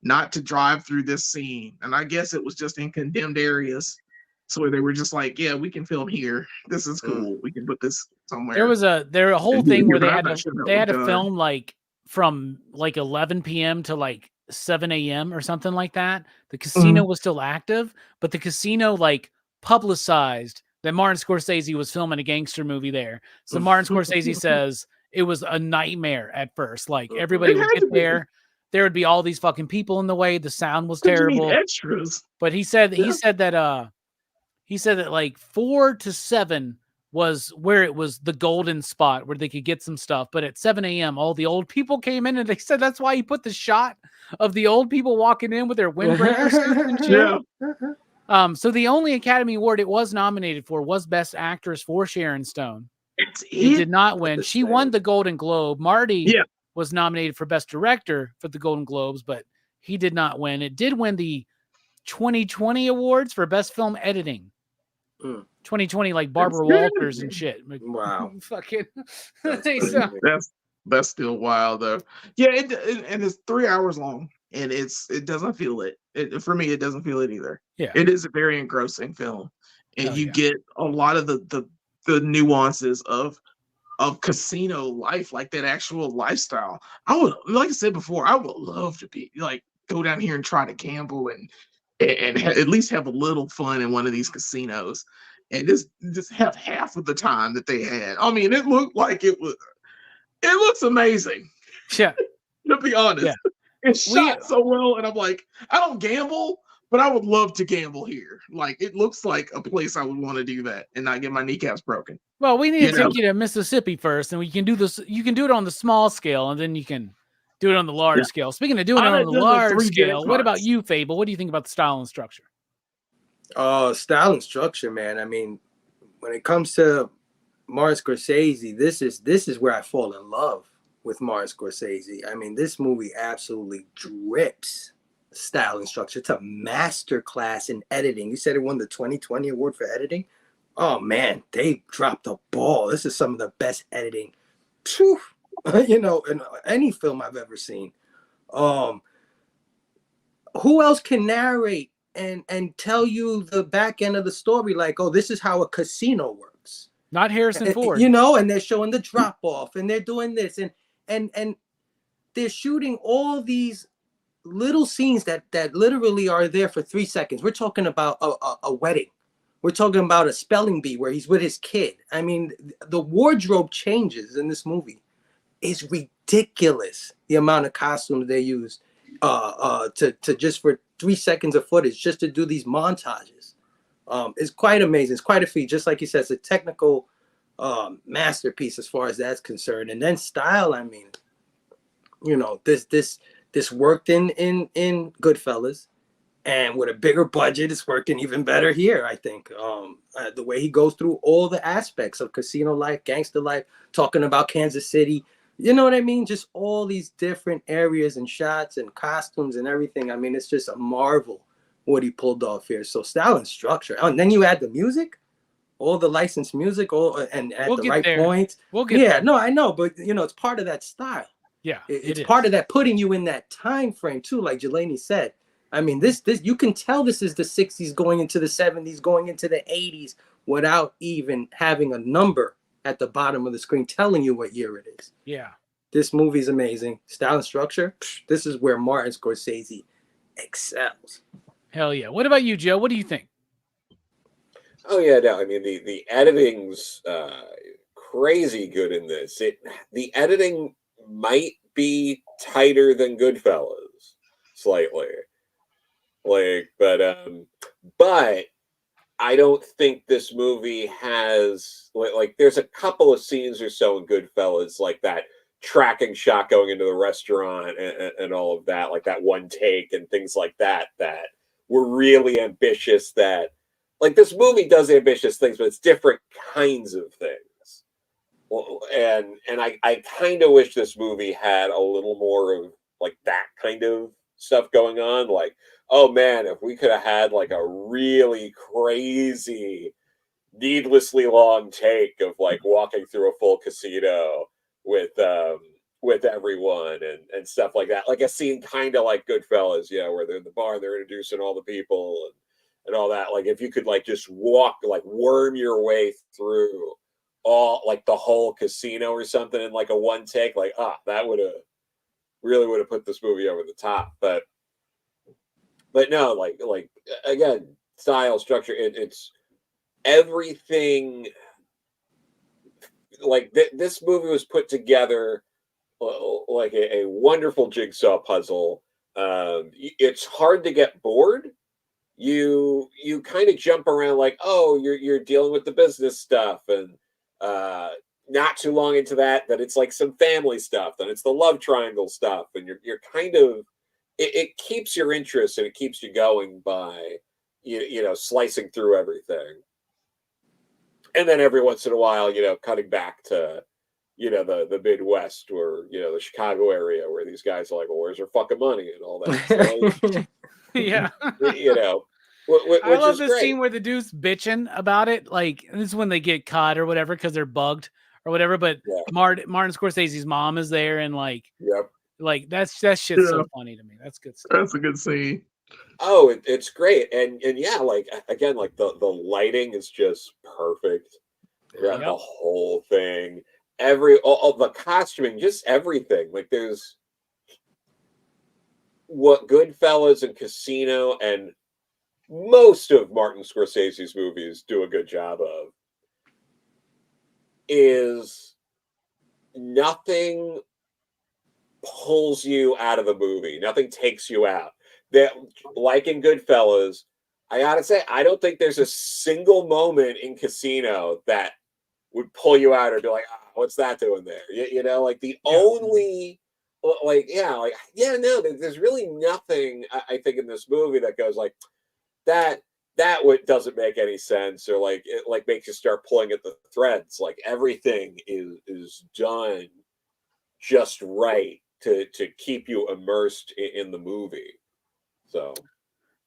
not to drive through this scene? And I guess it was just in condemned areas. So they were just like, yeah, we can film here. This is cool. We can put this somewhere. There was a whole And do it thing here, where but they I'm had not to sure that they was had to done. film like from like 11 p.m. to like 7 a.m. or something like that. The casino was still active, but the casino like publicized that Martin Scorsese was filming a gangster movie there. So Martin Scorsese says it was a nightmare at first. Like everybody would get there. There would be all these fucking people in the way. The sound was terrible. You need extras. But he said that like 4 to 7 was where it was the golden spot where they could get some stuff. But at 7 a.m., all the old people came in, and they said that's why he put the shot of the old people walking in with their windbreaker suits and shit. Yeah. So the only Academy Award it was nominated for was Best Actress for Sharon Stone. It did not win. She won the Golden Globe. Marty was nominated for Best Director for the Golden Globes, but he did not win. It did win the 2020 awards for Best Film Editing. 2020, like Barbara Walters and shit. Wow. Fucking. That's still wild though. Yeah, and it's 3 hours long, and it doesn't feel it. For me, it doesn't feel it either. Yeah, it is a very engrossing film, and you get a lot of the nuances of casino life, like that actual lifestyle. I would, like I said before, I would love to be like go down here and try to gamble and at least have a little fun in one of these casinos, and just have half of the time that they had. I mean, it looked like it looks amazing. Yeah. To be honest, it's shot so well, and I'm like, I don't gamble, but I would love to gamble here. Like, it looks like a place I would want to do that and not get my kneecaps broken. Well, we need to take you to Mississippi first, and we can do this. You can do it on the small scale, and then you can do it on the large scale. Speaking of doing it on the large scale, what about you, Fable? What do you think about the style and structure? Style and structure, man. I mean, when it comes to Martin Scorsese, this is where I fall in love with Martin Scorsese. I mean, this movie absolutely drips style and structure. It's a master class in editing. You said it won the 2020 award for editing. Oh man, they dropped the ball. This is some of the best editing, in any film I've ever seen. Who else can narrate and tell you the back end of the story? Like, oh, this is how a casino works. Not Harrison Ford. And they're showing the drop off, and they're doing this, and they're shooting all these little scenes that literally are there for 3 seconds. We're talking about a wedding. We're talking about a spelling bee where he's with his kid. I mean, the wardrobe changes in this movie. It's ridiculous the amount of costumes they use to just for 3 seconds of footage just to do these montages. It's quite amazing. It's quite a feat. Just like you said, it's a technical masterpiece as far as that's concerned. And then style, I mean, this worked in Goodfellas, and with a bigger budget, it's working even better here, I think. The way he goes through all the aspects of casino life, gangster life, talking about Kansas City, you know what I mean? Just all these different areas and shots and costumes and everything. I mean, it's just a marvel what he pulled off here. So style and structure. Oh, and then you add the music, all the licensed music, and at the right points. We'll get there. No, I know, but it's part of that style. Yeah, it's part of that, putting you in that time frame too, like Jelani said. I mean, this you can tell this is the 60s going into the 70s, going into the 80s without even having a number at the bottom of the screen telling you what year it is. Yeah. This movie's amazing. Style and structure, this is where Martin Scorsese excels. Hell yeah. What about you, Joe? What do you think? Oh yeah, no, I mean the editing's crazy good in this. The editing might be tighter than Goodfellas slightly. But I don't think this movie has like there's a couple of scenes or so in Goodfellas, like that tracking shot going into the restaurant and all of that, like that one take and things like that were really ambitious. That like this movie does ambitious things, but it's different kinds of things. Well, and I kind of wish this movie had a little more of like that kind of stuff going on. Like, oh man, if we could have had like a really crazy, needlessly long take of like walking through a full casino with everyone and stuff like that, like a scene kind of like Goodfellas, where they're in the bar and they're introducing all the people and all that. Like if you could like just worm your way through all like the whole casino or something in like a one take, like that would have put this movie over the top. But no, like again, style, structure, it's everything. Like this movie was put together like a wonderful jigsaw puzzle. It's hard to get bored. You kind of jump around like, oh, you're dealing with the business stuff, and not too long into that it's like some family stuff, then it's the love triangle stuff, and you're kind of it keeps your interest and it keeps you going by slicing through everything. And then every once in a while, cutting back to, the Midwest or, the Chicago area where these guys are like, well, where's their fucking money and all that. So, yeah. Which I love is the great. scene where the dude's bitching about it. Like, this is when they get caught or whatever because they're bugged or whatever. But Martin Scorsese's mom is there and like, like that shit's so funny to me. That's good stuff. That's a good scene. Oh, it's great. And yeah, like again, like the lighting is just perfect throughout the whole thing. All the costuming, just everything. Like there's what Goodfellas and Casino and most of Martin Scorsese's movies do a good job of is nothing pulls you out of the movie. Nothing takes you out. That, like in Goodfellas, I gotta say, I don't think there's a single moment in Casino that would pull you out or be like, what's that doing there? Like the only, there's really nothing I think in this movie that goes like that doesn't make any sense, or like it like makes you start pulling at the threads. Like everything is done just right to keep you immersed in the movie. So,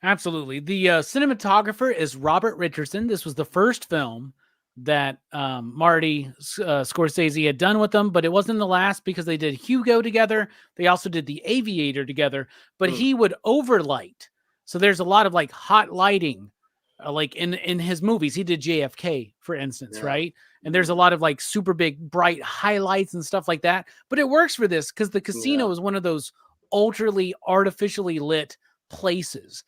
absolutely. The cinematographer is Robert Richardson. This was the first film that Marty Scorsese had done with them, but it wasn't the last because they did Hugo together. They also did The Aviator together, but he would overlight. So there's a lot of like hot lighting, like in his movies. He did JFK, for instance, right? And there's a lot of like super big, bright highlights and stuff like that. But it works for this because the casino is one of those ultrally artificially lit places,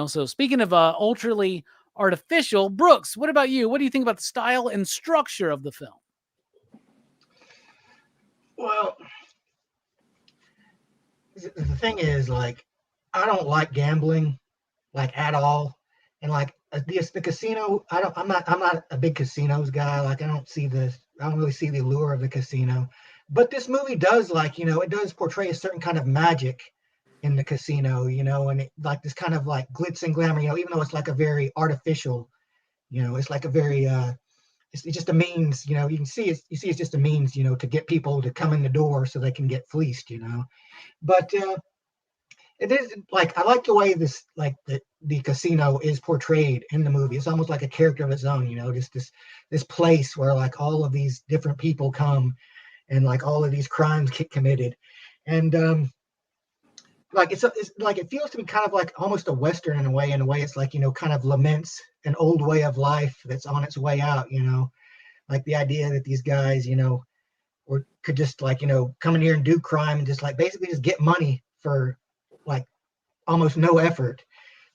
So speaking of ultrally artificial, Brooks, what about you? What do you think about the style and structure of the film? Well, the thing is, like, I don't like gambling, like at all, and like the casino. I'm not a big casinos guy. Like, I don't really see the allure of the casino. But this movie does, like, it does portray a certain kind of magic in the casino, and it, like this kind of like glitz and glamour, even though it's like a very artificial, it's like a very it's just a means, you can see it's just a means, to get people to come in the door so they can get fleeced, but it is like I like the way this like the casino is portrayed in the movie. It's almost like a character of its own, just this place where like all of these different people come and like all of these crimes get committed. And like it's like it feels to me kind of like almost a Western in a way. In a way, it's like, kind of laments an old way of life that's on its way out, like the idea that these guys, or could just like, come in here and do crime and just like basically just get money for like almost no effort.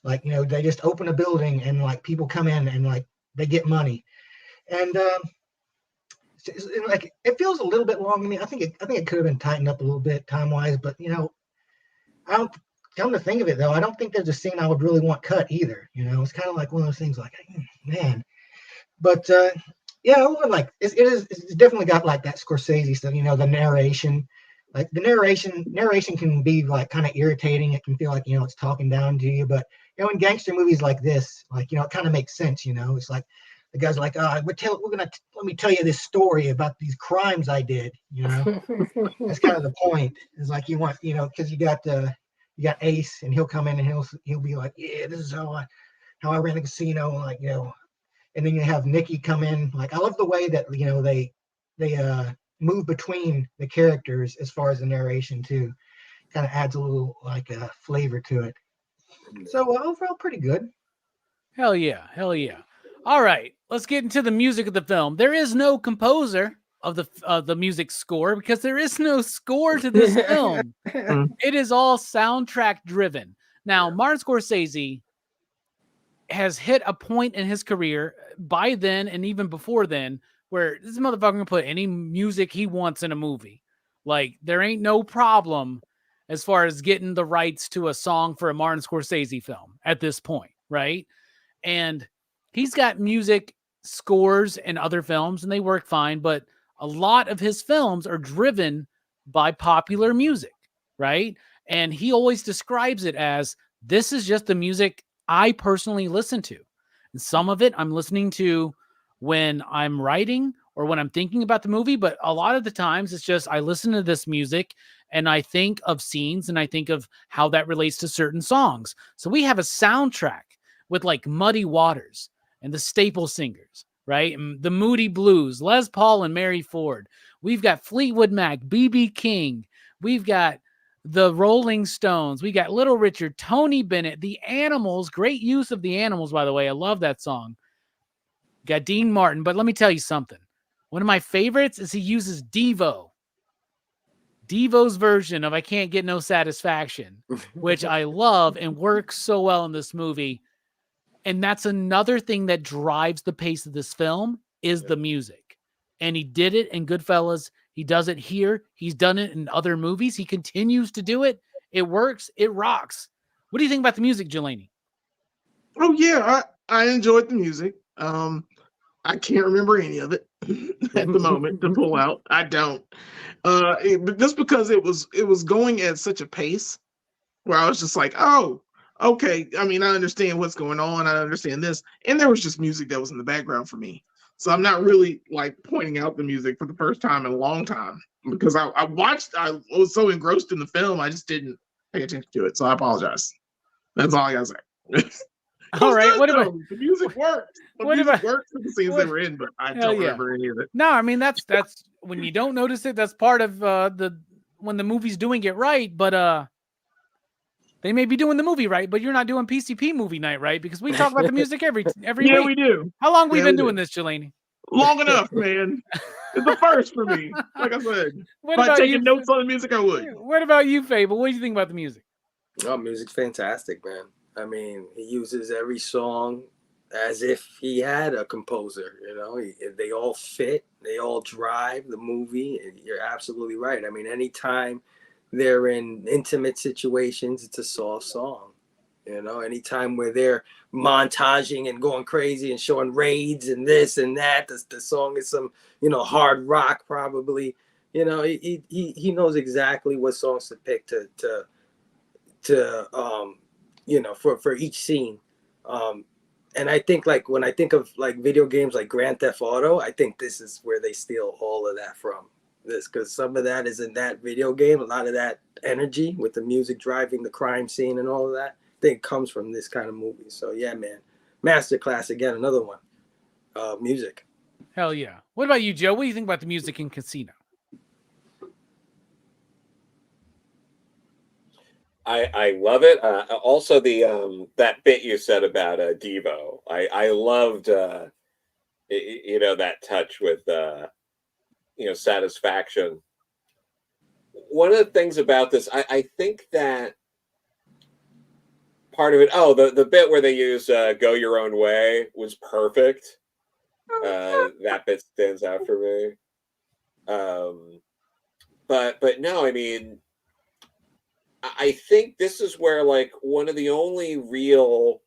Like, they just open a building and like people come in and like they get money. And like it feels a little bit long to me. I think it could have been tightened up a little bit time wise, but I don't come to think of it though. I don't think there's a scene I would really want cut either. It's kind of like one of those things like, man. But yeah, like it's definitely got like that Scorsese stuff, the narration. Like the narration can be like kind of irritating. It can feel like, it's talking down to you. But in gangster movies like this, like, it kind of makes sense, it's like the guy's like, let me tell you this story about these crimes I did, That's kind of the point. It's like you want, because you got Ace and he'll come in and he'll be like, yeah, this is how I ran the casino, like, and then you have Nikki come in. Like, I love the way that, they move between the characters as far as the narration too. Kind of adds a little like flavor to it. So overall, pretty good. Hell yeah. All right, let's get into the music of the film. There is no composer of the music score because there is no score to this film. It is all soundtrack driven. Now, Martin Scorsese has hit a point in his career by then and even before then where this motherfucker can put any music he wants in a movie. Like, there ain't no problem as far as getting the rights to a song for a Martin Scorsese film at this point, right? And he's got music scores in other films and they work fine, but a lot of his films are driven by popular music, right? And he always describes it as, this is just the music I personally listen to. And some of it I'm listening to when I'm writing or when I'm thinking about the movie, but a lot of the times it's just I listen to this music and I think of scenes and I think of how that relates to certain songs. So we have a soundtrack with like Muddy Waters and the Staple Singers, right? And the Moody Blues, Les Paul and Mary Ford. We've got Fleetwood Mac, B.B. King. We've got the Rolling Stones. We got Little Richard, Tony Bennett, the Animals. Great use of the Animals, by the way. I love that song. Got Dean Martin. But let me tell you something. One of my favorites is he uses Devo's version of I Can't Get No Satisfaction, which I love and works so well in this movie. And that's another thing that drives the pace of this film is the music. And he did it in Goodfellas. He does it here. He's done it in other movies. He continues to do it. It works. It rocks. What do you think about the music, Jelani? Oh yeah, I enjoyed the music. I can't remember any of it at the moment to pull out. I don't. But just because it was going at such a pace where I was just like, oh, okay. I mean, I understand what's going on. I understand this. And there was just music that was in the background for me. So I'm not really like pointing out the music for the first time in a long time because I was so engrossed in the film, I just didn't pay attention to it. So I apologize. That's all I gotta say. All right. What about the music works? The music works for the scenes they were in, but I don't remember any of it. No, I mean that's when you don't notice it. That's part of when the movie's doing it right. But they may be doing the movie right, but you're not doing PCP movie night right because we talk about the music every yeah, week. We do. How long we been doing this, Jelani? Long enough, man. It's the first for me. Like I said, what if about I taking you? Notes on the music, I would. What about you, Fable? What do you think about the music? Oh, music's fantastic, man. I mean, he uses every song as if he had a composer, they all fit, they all drive the movie. And you're absolutely right. I mean, anytime they're in intimate situations, it's a soft song. Anytime where they're montaging and going crazy and showing raids and this and that, the song is some, hard rock probably. He knows exactly what songs to pick for each scene. And I think like when I think of like video games like Grand Theft Auto, I think this is where they steal all of that from. this, because some of that is in that video game. A lot of that energy with the music driving the crime scene and all of that, I think comes from this kind of movie. So yeah, man, masterclass again, another one. Music. Hell yeah. What about you, Joe? What do you think about the music in Casino? I love it. Also, the that bit you said about Devo, I loved you know, that touch with you know, Satisfaction. One of the things about this, I think that part of it, the bit where they use "Go Your Own Way" was perfect. That bit stands out for me. But no, I mean, I think this is where, like, one of the only real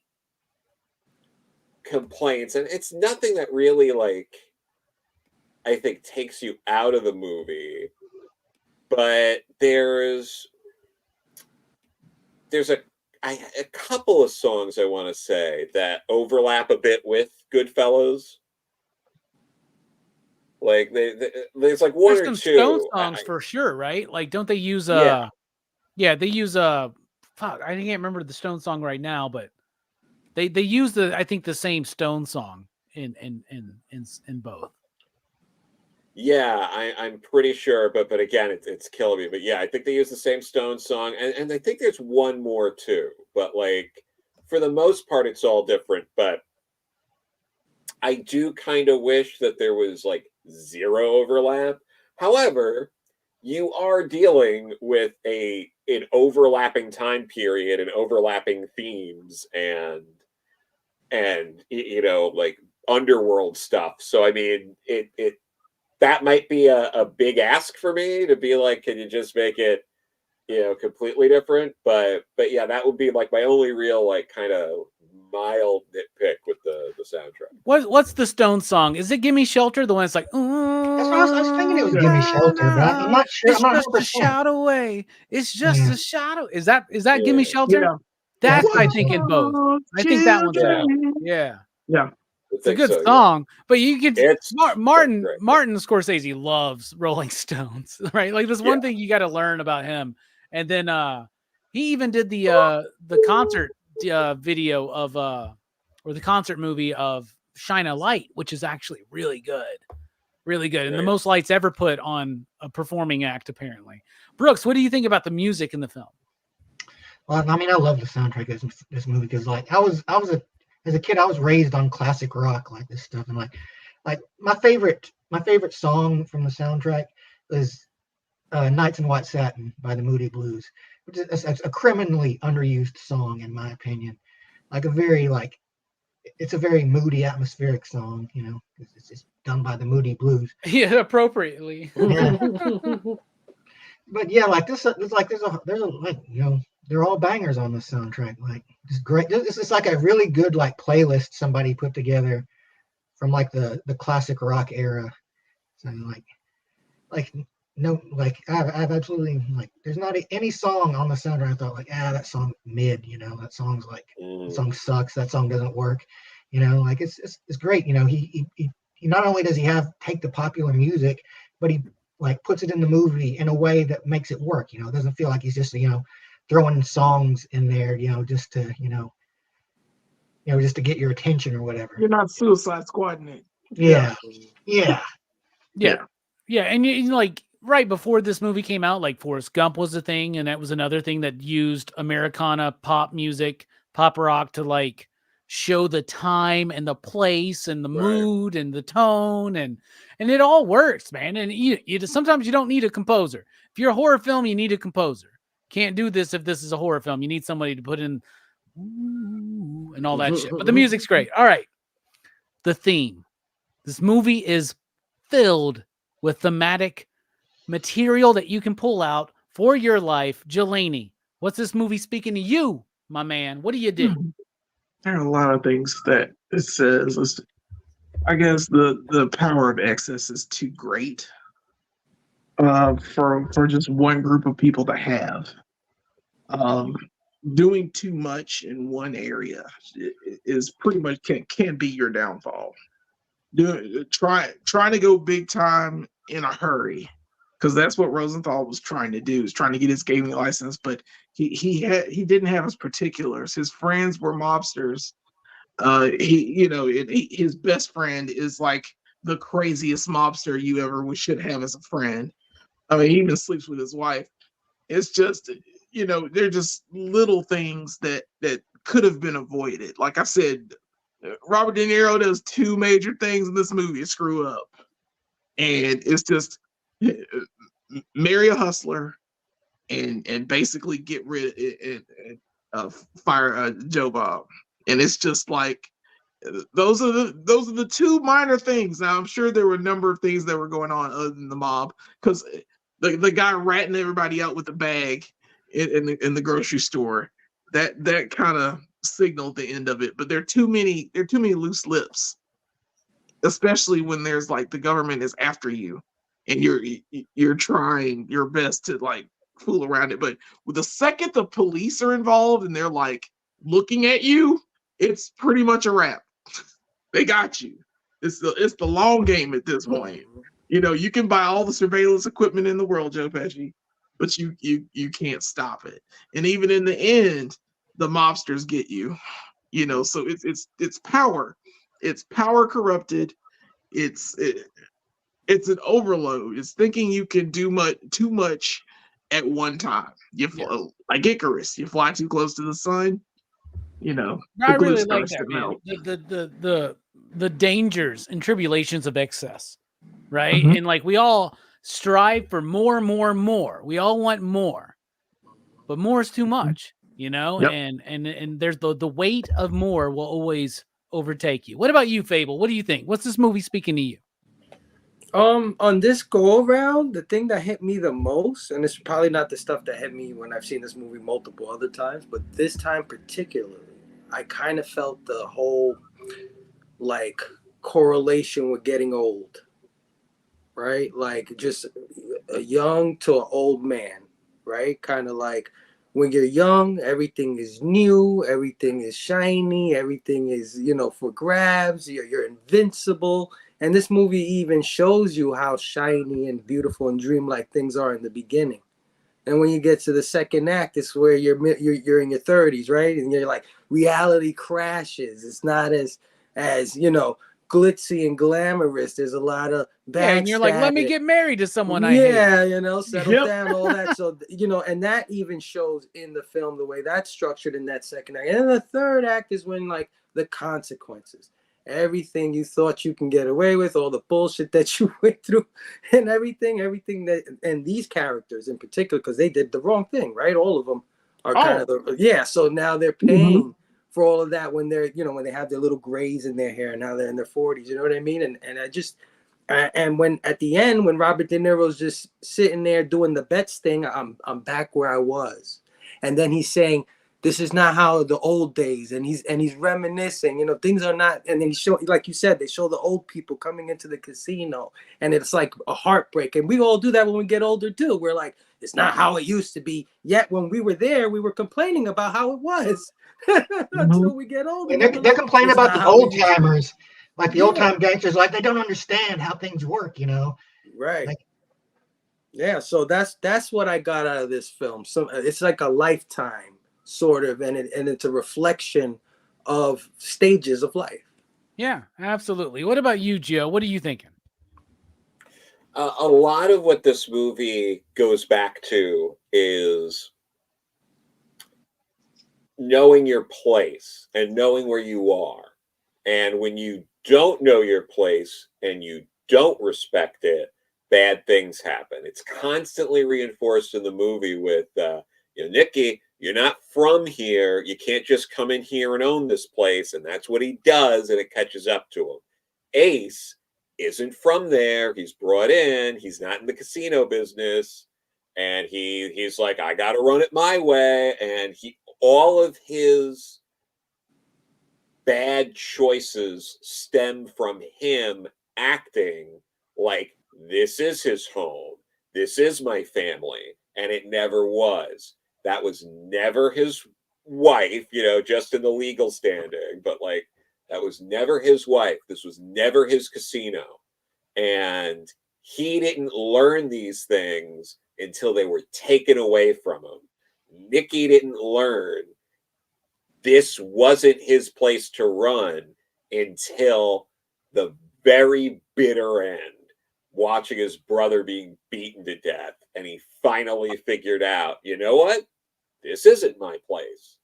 complaints, and it's nothing that really, like, I think takes you out of the movie, but there's a couple of songs I want to say that overlap a bit with Goodfellas. Like there's like one There's or some two Stone songs for sure, right? Like, don't they use they use fuck, I can't remember the Stone song right now, but they use I think the same Stone song in both. Yeah, I'm pretty sure, but again, it's killing me. But yeah, I think they use the same Stone song, and I think there's one more too. But like, for the most part, it's all different. But I do kind of wish that there was like zero overlap. However, you are dealing with an overlapping time period and overlapping themes and you know, like underworld stuff. So I mean, it that might be a big ask for me to be like, can you just make it, you know, completely different? But yeah, that would be like my only real, like, kind of mild nitpick with the soundtrack. What's the Stone song? Is it "Gimme Shelter"? The one that's like, That's what I was thinking. It was "Gimme Shelter," but I'm not sure. It's I'm not just a 100%. shadow away. It's just Yeah. a shadow. Is that Gimme Yeah. Shelter? Yeah. That's Yeah, I think in both. I think that one's in both. Yeah. Yeah. It's a good so, song, but you could It's Martin great. Scorsese loves Rolling Stones, right? Like, there's one thing you got to learn about him. And then he even did the concert video of or the concert movie of Shine a Light, which is actually really good. Really good. And the most lights ever put on a performing act, apparently. Brooks, what do you think about the music in the film? Well, I mean, I love the soundtrack of this movie because, like, as a kid, I was raised on classic rock, like this stuff, and like my favorite song from the soundtrack is "Nights in White Satin" by the Moody Blues, which is a criminally underused song in my opinion. Like it's a very moody, atmospheric song, you know. It's just done by the Moody Blues. Yeah, appropriately. Yeah. But yeah, like there's like, you know, they're all bangers on this soundtrack. Like, it's great. This is like a really good like playlist somebody put together from like the classic rock era. So like no, like I've absolutely, like, there's not any song on the soundtrack I thought like, that song mid, you know, that song's like, that song sucks, that song doesn't work, you know. Like, it's great, you know. He not only does he take the popular music, but he like puts it in the movie in a way that makes it work, you know. It doesn't feel like he's just, you know, throwing songs in there, you know, just to, you know, just to get your attention or whatever. You're not Suicide Squadding it. Yeah. And you like, right before this movie came out, like, Forrest Gump was a thing, and that was another thing that used Americana pop music, pop rock, to like show the time and the place and the mood and the tone, and it all works, man. And you sometimes you don't need a composer. If you're a horror film, you need a composer. Can't do this if this is a horror film. You need somebody to put in and all that shit. But the music's great. All right. The theme. This movie is filled with thematic material that you can pull out for your life. Jelani, what's this movie speaking to you, my man? What do you do? There are a lot of things that it says. I guess the power of excess is too great for just one group of people to have. Doing too much in one area is pretty much can be your downfall. Trying to go big time in a hurry because that's what Rosenthal was trying to do, is trying to get his gaming license, but he didn't have his particulars. His friends were mobsters. His best friend is like the craziest mobster you ever should have as a friend. I mean, he even sleeps with his wife. It's just, they're just little things that could have been avoided. Like I said, Robert De Niro does two major things in this movie: screw up, and it's just marry a hustler and basically get rid of fire Joe Bob. And it's just like, those are the two minor things. Now I'm sure there were a number of things that were going on other than the mob, because the guy ratting everybody out with the bag in the grocery store, that kind of signaled the end of it. But there are too many loose lips, especially when there's like the government is after you and you're trying your best to like fool around it. But with the second the police are involved and they're like looking at you, it's pretty much a wrap. They got you. It's the long game at this point. You can buy all the surveillance equipment in the world, Joe Pesci, but you can't stop it. And even in the end, the mobsters get you. So it's power. It's power corrupted. It's an overload. It's thinking you can do too much at one time. Like Icarus, you fly too close to the sun. I really like that, man. The dangers and tribulations of excess, right? Mm-hmm. And like we all strive for more. We all want more, but more is too much, Yep. And there's the weight of more will always overtake you. What about you, Fable? What do you think? What's this movie speaking to you? On this go around, the thing that hit me the most, and it's probably not the stuff that hit me when I've seen this movie multiple other times, but this time particularly, I kind of felt the whole like correlation with getting old, right? Like just a young to an old man, right? Kind of like when you're young, everything is new, everything is shiny, everything is, for grabs, you're invincible. And this movie even shows you how shiny and beautiful and dreamlike things are in the beginning. And when you get to the second act, it's where you're in your 30s, right? And you're like, reality crashes. It's not as glitzy and glamorous. There's a lot of bad. And you're like, let me get married to someone I hate. Settle down, all that. So, and that even shows in the film the way that's structured in that second act. And then the third act is when like the consequences. Everything you thought you can get away with, all the bullshit that you went through, and everything that, and these characters in particular, because they did the wrong thing, right? All of them are kind of so now they're paying for all of that when they're, when they have their little grays in their hair, and now they're in their 40s, you know what I mean? And I just, and when at the end, when Robert De Niro's just sitting there doing the bets thing, I'm back where I was, and then he's saying, this is not how the old days, and he's reminiscing, things are not, and then he show, like you said, they show the old people coming into the casino, and it's like a heartbreak, and we all do that when we get older too. We're like, it's not how it used to be. Yet when we were there, we were complaining about how it was until we get older. And they're complaining about the old timers, like the old time gangsters, like they don't understand how things work, Right. Like, yeah. So that's what I got out of this film. So it's like a lifetime. Sort of, and it's a reflection of stages of life. Yeah, absolutely. What about you, Joe? What are you thinking? A lot of what this movie goes back to is knowing your place and knowing where you are. And when you don't know your place and you don't respect it, bad things happen. It's constantly reinforced in the movie with, Nicky, you're not from here. You can't just come in here and own this place. And that's what he does, and it catches up to him. Ace isn't from there. He's brought in. He's not in the casino business. And he's like, I got to run it my way. And all of his bad choices stem from him acting like this is his home. This is my family. And it never was. That was never his wife, just in the legal standing, but like that was never his wife. This was never his casino. And he didn't learn these things until they were taken away from him. Nicky didn't learn this wasn't his place to run until the very bitter end, watching his brother being beaten to death. And he finally figured out, you know what? This isn't my place.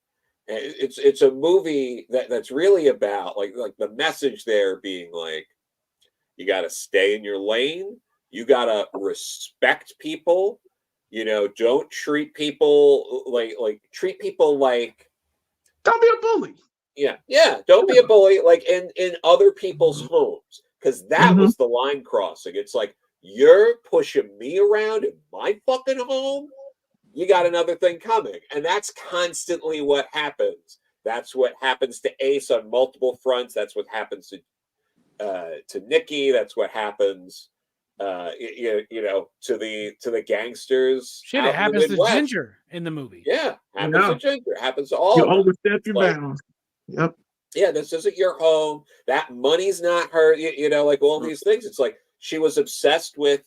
And it's a movie that's really about like the message there being like, you got to stay in your lane. You got to respect people. You know, don't treat people treat people like. Don't be a bully. Yeah. Don't be a bully, like in other people's homes, because that was the line crossing. It's like, you're pushing me around in my fucking home. You got another thing coming, and that's constantly what happens. That's what happens to Ace on multiple fronts. That's what happens to Nicky. That's what happens, to the gangsters. Shit, it happens to Ginger in the movie. Yeah, happens to Ginger. Happens to all. You of them. overstep your bounds. Yep. Yeah, this isn't your home. That money's not her. Like all these things. It's like she was obsessed with,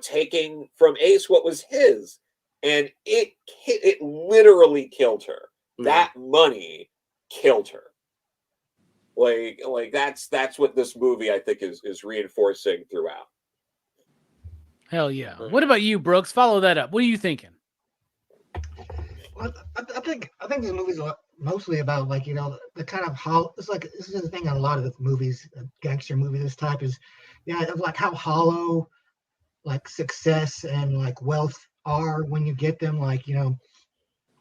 taking from Ace what was his, and it literally killed her. That money killed her. Like that's what this movie, I think, is reinforcing throughout. Hell yeah. What about you, Brooks? Follow that up. What are you thinking? Well, I think this movie's mostly about the kind of how it's like. This is the thing on a lot of the movies, gangster movies. This type is, of like how hollow, like success and like wealth are when you get them.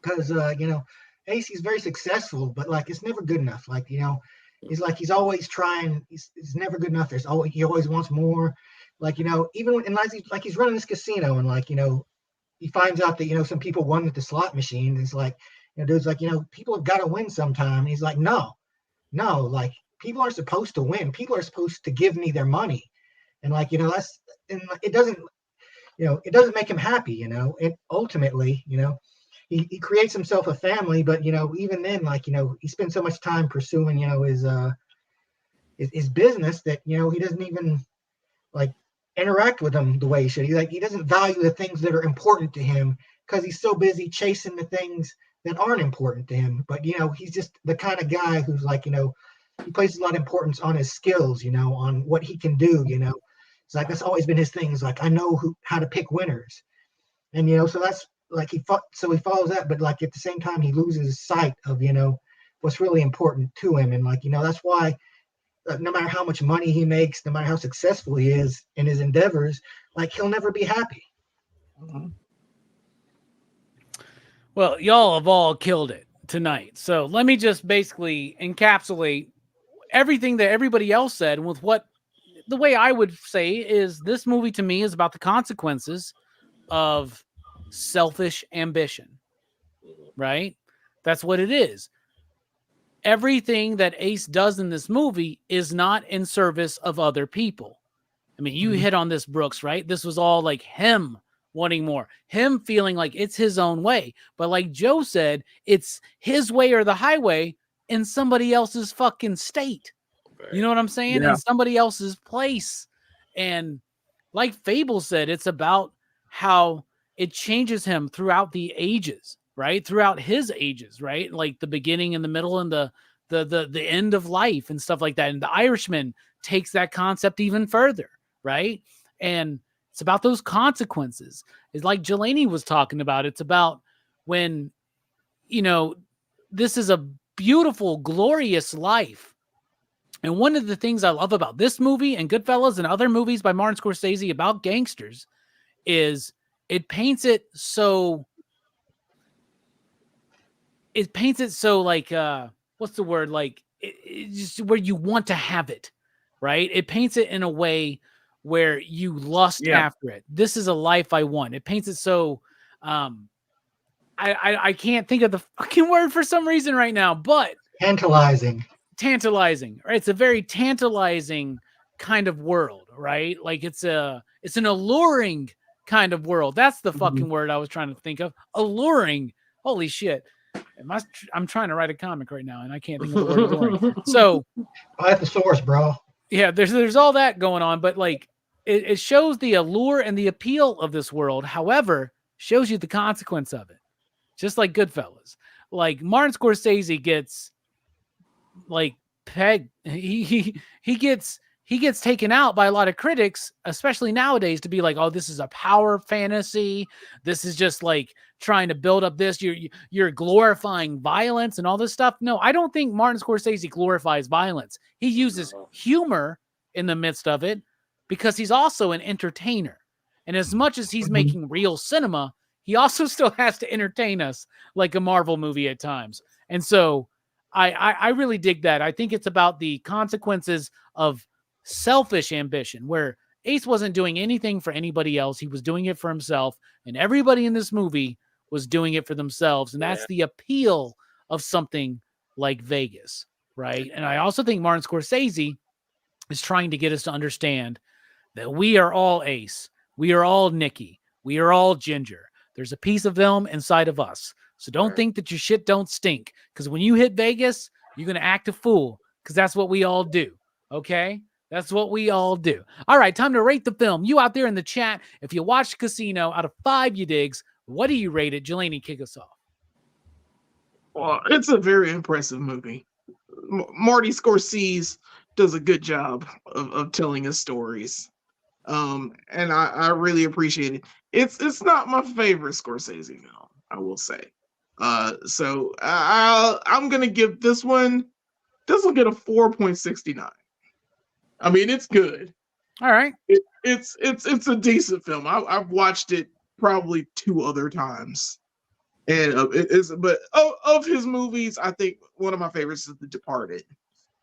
Because Ace, he's very successful, but like it's never good enough. He's always trying. He's never good enough. He always wants more. Even when he's running this casino and he finds out that some people won with the slot machine. It's like dude's like people have got to win sometime. And he's like no, like people aren't supposed to win. People are supposed to give me their money, and that's, and it doesn't make him happy. And ultimately he creates himself a family, but even then he spends so much time pursuing his business that he doesn't even interact with them the way he should. He doesn't value the things that are important to him because he's so busy chasing the things that aren't important to him. But he's just the kind of guy who's he places a lot of importance on his skills, on what he can do. It's like that's always been his thing. It's like I know how to pick winners, and so that's he follows that, but at the same time he loses sight of what's really important to him, and that's why. No matter how much money he makes, no matter how successful he is in his endeavors, he'll never be happy. Well, y'all have all killed it tonight. So let me just basically encapsulate everything that everybody else said with what the way I would say is this movie to me is about the consequences of selfish ambition, right? That's what it is. Everything that Ace does in this movie is not in service of other people. I mean, you hit on this, Brooks, right? This was all him wanting more, him feeling like it's his own way. But like Joe said, it's his way or the highway in somebody else's fucking state. You know what I'm saying? Yeah. In somebody else's place. And like Fable said, it's about how it changes him throughout the ages. Right? Throughout his ages, right? Like the beginning and the middle and the end of life and stuff like that. And the Irishman takes that concept even further, right? And it's about those consequences. It's like Jelani was talking about. It's about when, this is a beautiful, glorious life. And one of the things I love about this movie and Goodfellas and other movies by Martin Scorsese about gangsters is it paints it so what's the word? It's just where you want to have it, right? It paints it in a way where you lust after it. This is a life I want. It paints it so, I can't think of the fucking word for some reason right now, but Tantalizing, right? It's a very tantalizing kind of world, right? It's an alluring kind of world. That's the fucking word I was trying to think of. Alluring. Holy shit. I'm trying to write a comic right now and I can't think of the word alluring. So I have the source, bro. Yeah, there's all that going on, but it shows the allure and the appeal of this world. However, shows you the consequence of it. Just like Goodfellas. Like Martin Scorsese gets like pegged. He gets taken out by a lot of critics, especially nowadays, to be like, oh, this is a power fantasy. This is just like trying to build up this. You're glorifying violence and all this stuff. No, I don't think Martin Scorsese glorifies violence. He uses humor in the midst of it because he's also an entertainer. And as much as he's making real cinema, he also still has to entertain us like a Marvel movie at times. And so I really dig that. I think it's about the consequences of selfish ambition, where Ace wasn't doing anything for anybody else. He was doing it for himself, and everybody in this movie was doing it for themselves. And that's the appeal of something like Vegas, right? And I also think Martin Scorsese is trying to get us to understand that we are all Ace. We are all Nikki. We are all Ginger. There's a piece of them inside of us. So don't think that your shit don't stink, because when you hit Vegas, you're going to act a fool, because that's what we all do. Okay? That's what we all do. All right, time to rate the film. You out there in the chat, if you watched Casino, out of 5 you digs, what do you rate it? Jelani, kick us off. Well, it's a very impressive movie. Marty Scorsese does a good job of telling his stories. And I really appreciate it. It's not my favorite Scorsese film, I will say. So I'm gonna give this one. This will get a 4.69. I mean, it's good. All right. It's a decent film. I've watched it probably 2 other times, and but of his movies, I think one of my favorites is The Departed.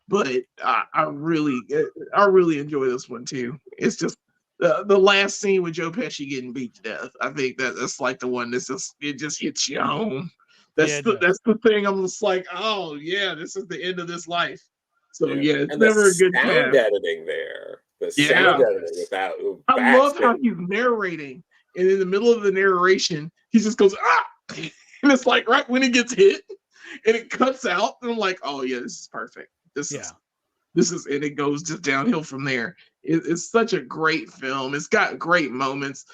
But I really enjoy this one too. It's just the last scene with Joe Pesci getting beat to death. I think that's like the one that's it just hits you home. That's the thing. I'm just like, oh yeah, this is the end of this life. So yeah, it's never a good sound editing there. The sound editing about. I love how he's narrating, and in the middle of the narration, he just goes and it's like right when he gets hit, and it cuts out, and I'm like, oh yeah, this is perfect. This is, and it goes just downhill from there. It's such a great film. It's got great moments.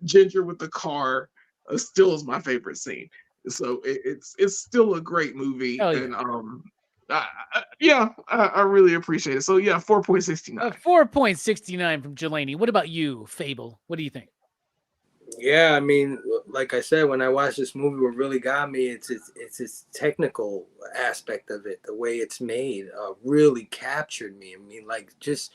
Ginger with the car still is my favorite scene. So it's still a great movie. And I really appreciate it. So yeah, 4.69. 4.69 from Jelani. What about you, Fable? What do you think? Yeah, I mean, like I said, when I watched this movie, what really got me, it's its technical aspect of it. The way it's made really captured me. I mean, like, just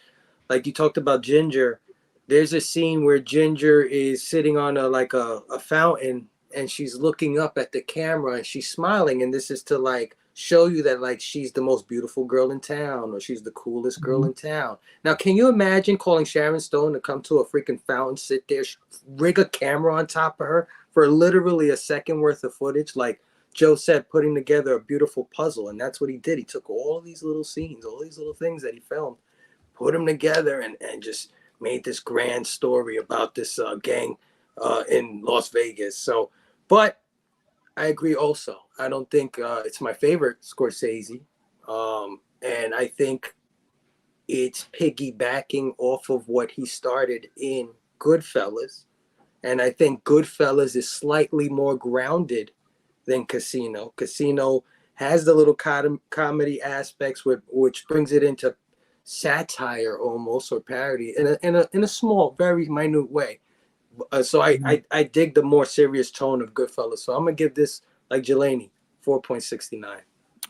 like you talked about Ginger, there's a scene where Ginger is sitting on a fountain, and she's looking up at the camera and she's smiling, and this is to like show you that like she's the most beautiful girl in town, or she's the coolest girl in town. Now, can you imagine calling Sharon Stone to come to a freaking fountain, sit there, rig a camera on top of her for literally a second worth of footage? Like Joe said, putting together a beautiful puzzle. And that's what he did. He took all of these little scenes, all these little things that he filmed, put them together, and just made this grand story about this gang in Las Vegas. So, but I agree also. I don't think it's my favorite Scorsese. And I think it's piggybacking off of what he started in Goodfellas. And I think Goodfellas is slightly more grounded than Casino. Casino has the little comedy aspects, which brings it into satire almost, or parody in a small, very minute way. So I dig the more serious tone of Goodfellas. So I'm going to give this, like Jelani, 4.69.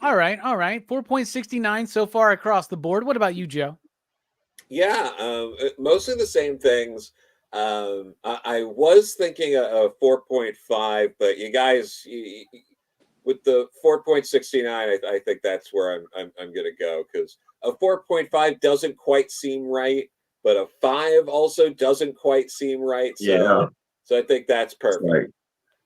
All right. 4.69 so far across the board. What about you, Joe? Yeah, mostly the same things. I was thinking a 4.5, but you guys, with the 4.69, I think that's where I'm going to go, because a 4.5 doesn't quite seem right, but a 5 also doesn't quite seem right. So I think that's perfect. Right.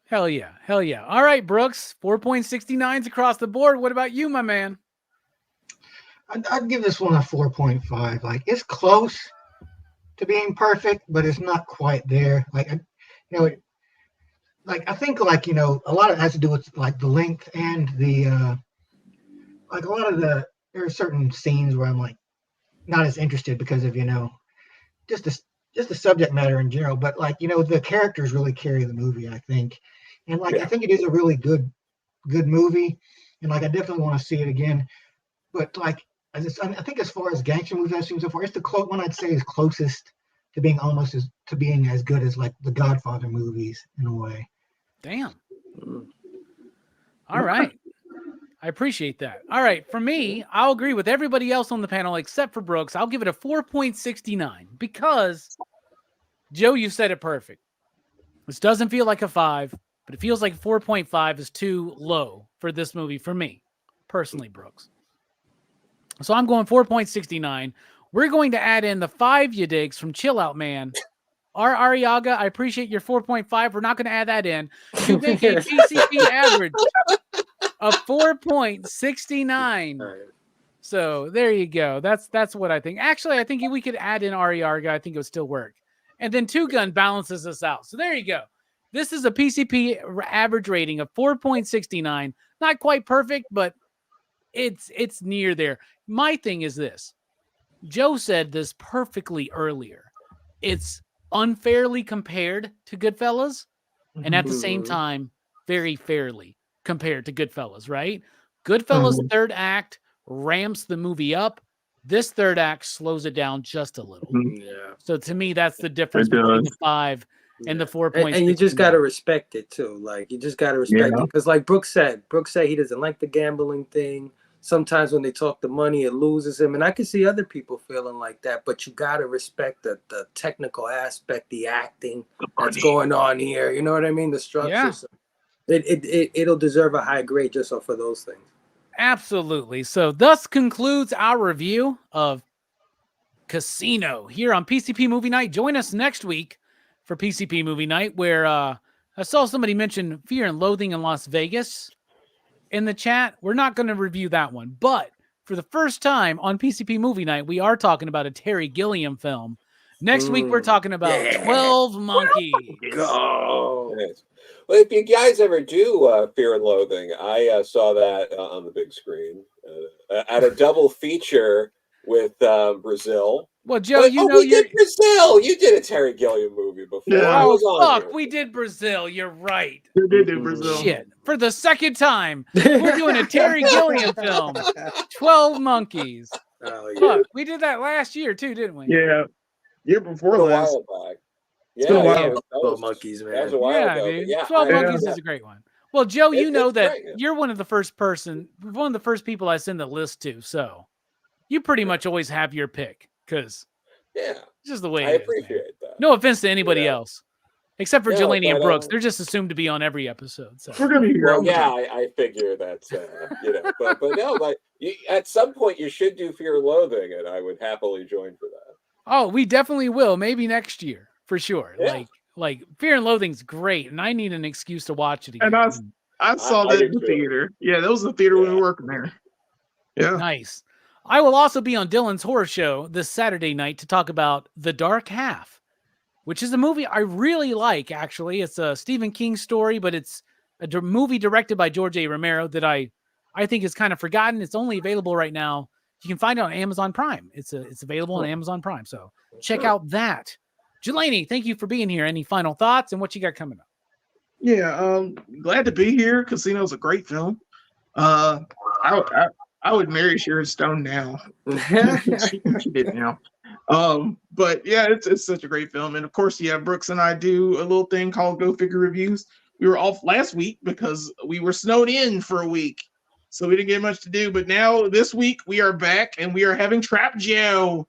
Hell yeah. All right, Brooks, 4.69s across the board. What about you, my man? I'd give this one a 4.5. Like, it's close to being perfect, but it's not quite there. Like, I think, like, a lot of it has to do with like the length and the like a lot of there are certain scenes where I'm like not as interested because of just just the subject matter in general, but like, the characters really carry the movie, I think. And like, I think it is a really good movie. And like, I definitely want to see it again. But like, I think as far as gangster movies I've seen so far, it's the one I'd say is closest to being as good as like the Godfather movies in a way. Damn. All right. I appreciate that. All right. For me, I'll agree with everybody else on the panel except for Brooks. I'll give it a 4.69 because, Joe, you said it perfect. This doesn't feel like a 5, but it feels like 4.5 is too low for this movie for me, personally, Brooks. So I'm going 4.69. We're going to add in the 5 you digs from Chill Out Man. Ariaga, I appreciate your 4.5. We're not going to add that in. You make a PCP average of 4.69. So there you go. That's what I think. Actually, I think we could add in Ariaga. I think it would still work. And then Two Gun balances us out. So there you go. This is a PCP average rating of 4.69. Not quite perfect, but it's near there. My thing is this. Joe said this perfectly earlier. It's unfairly compared to Goodfellas, and at the same time, very fairly compared to Goodfellas, right? Goodfellas' third act ramps the movie up. This third act slows it down just a little. Yeah. So to me, that's the difference between the 5 and the 4.6. And you just got to respect it too. Like, you just got to respect it. Because like Brooks said he doesn't like the gambling thing. Sometimes when they talk the money, it loses him. And I can see other people feeling like that. But you got to respect the technical aspect, the acting that's going on here. You know what I mean? The structure. Yeah. So it'll deserve a high grade just for those things. Absolutely. So thus concludes our review of Casino here on PCP Movie Night. Join us next week for PCP Movie Night, where I saw somebody mention Fear and Loathing in Las Vegas in the chat. We're not going to review that one, but for the first time on PCP Movie Night, we are talking about a Terry Gilliam film. Next week, we're talking about 12 Monkeys. Go. Well, if you guys ever do Fear and Loathing, I saw that on the big screen at a double feature with Brazil. Well, Joe, we did Brazil. You did a Terry Gilliam movie before. Yeah. Fuck, we did Brazil. You're right. We did do Brazil. Shit. For the second time, we're doing a Terry Gilliam film, 12 Monkeys. Oh, yeah. Look, we did that last year too, didn't we? Yeah. Year before A last. while back. been a while. That 12 was, Monkeys, man. That was a while Yeah, ago. dude. Yeah, 12 Monkeys is a great one. Well, Joe, you know that great, yeah. you're one of the first people I send the list to, so you pretty much always have your pick because yeah, it's just the way I it is, man. appreciate that. No offense to anybody else, except for No, Jelani and but, Brooks. They're just assumed to be on every episode. So. We're gonna be here. Well, all the yeah, time. I figure that but no, like at some point you should do Fear and Loathing, and I would happily join for that. Oh, we definitely will. Maybe next year for sure. Yeah. Like Fear and Loathing's great, and I need an excuse to watch it again. And I saw I that in did the too. theater. Yeah, that was the theater when we were working there. Yeah. Nice. I will also be on Dylan's Horror Show this Saturday night to talk about The Dark Half, which is a movie I really like, actually. It's a Stephen King story, but it's a movie directed by George A. Romero that I think is kind of forgotten. It's only available right now. You can find it on Amazon Prime. It's available on Amazon Prime, so check out that. Jelani, thank you for being here. Any final thoughts and what you got coming up? Yeah, glad to be here. Casino's a great film. I would marry Sharon Stone now. she did now. But yeah, it's such a great film. And of course, yeah, Brooks and I do a little thing called Go Figure Reviews. We were off last week because we were snowed in for a week. So we didn't get much to do. But now this week we are back and we are having Trap Joe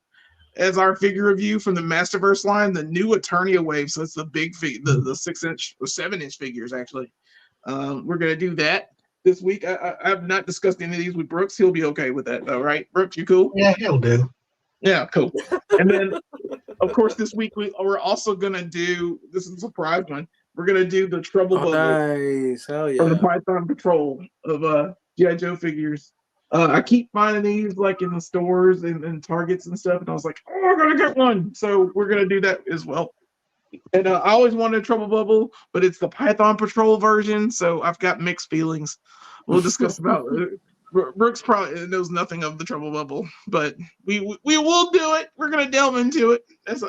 as our figure review from the Masterverse line, the new Eternia wave. So it's the big the 6-inch or 7-inch figures actually. We're gonna do that this week. I have not discussed any of these with Brooks. He'll be okay with that though, right? Brooks, you cool? Yeah, he'll do. Yeah, cool. And then of course this week we're also gonna do, this is a surprise one. We're gonna do the Trouble Bubble Nice. Hell from the yeah. Python Patrol of G.I. Joe figures. I keep finding these like in the stores and Targets and stuff, and I was like, oh, I'm gonna get one. So we're gonna do that as well. And I always wanted a Trouble Bubble, but it's the Python Patrol version, so I've got mixed feelings. We'll discuss about Brooks probably knows nothing of the Trouble Bubble, but we will do it. We're gonna delve into it.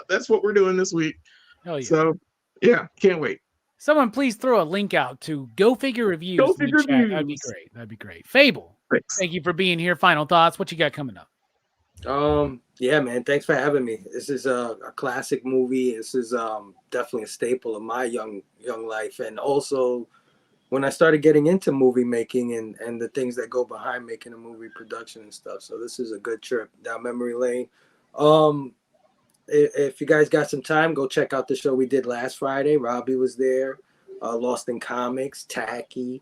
That's what we're doing this week. Hell yeah. So yeah, can't wait. Someone please throw a link out to Go Figure Reviews. Go in the Figure chat. That'd be Reviews. great. That'd be great. Fable, Thanks. thank you for being here. Final thoughts. What you got coming up? Yeah, man. Thanks for having me. This is a classic movie. This is definitely a staple of my young life, and also when I started getting into movie making and the things that go behind making a movie production and stuff. So this is a good trip down memory lane. If you guys got some time, go check out the show we did last Friday. Robbie was there. Lost in Comics, Tacky,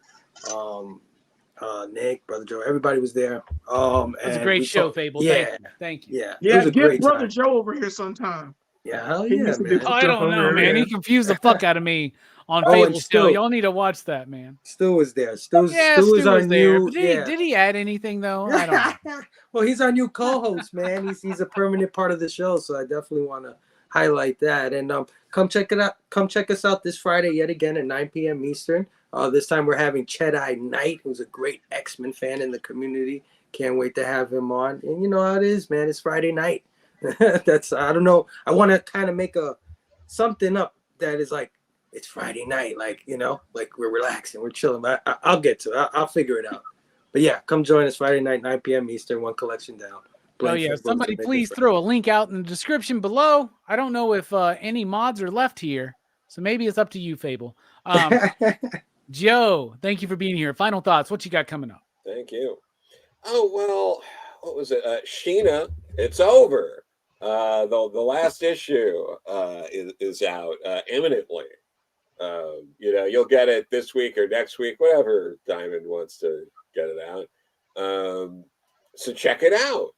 Nick, Brother Joe, everybody was there. It was a great show, Fable. Yeah, Thank you. yeah. Yeah, It was a get great Brother time. Joe over here sometime. Yeah, hell He yeah, needs to do man. I don't know, man. He confused the fuck out of me on Oh, and Fable Stu. show. Y'all need to watch that, man. Stu was there. Stu Stu is our was there. new. But Yeah. did he add anything though? I don't know. Well, he's our new co-host, man. He's a permanent part of the show, so I definitely want to highlight that. And come check it out. Come check us out this Friday yet again at 9 p.m. Eastern. This time we're having Chet-Eye Knight, who's a great X-Men fan in the community. Can't wait to have him on. And you know how it is, man. It's Friday night. I don't know. I want to kind of make something up that is like, it's Friday night, like, you know, like we're relaxing, we're chilling. I'll get to it. I'll figure it out. But yeah, come join us Friday night, 9 p.m. Eastern, one collection down. Oh yeah, somebody please throw a link out in the description below. I don't know if any mods are left here, so maybe it's up to you, Fable. Joe, thank you for being here. Final thoughts. What you got coming up? Thank you. Oh, well, what was it? Sheena, it's over. The last issue is out imminently. You'll get it this week or next week, whatever Diamond wants to get it out. So check it out.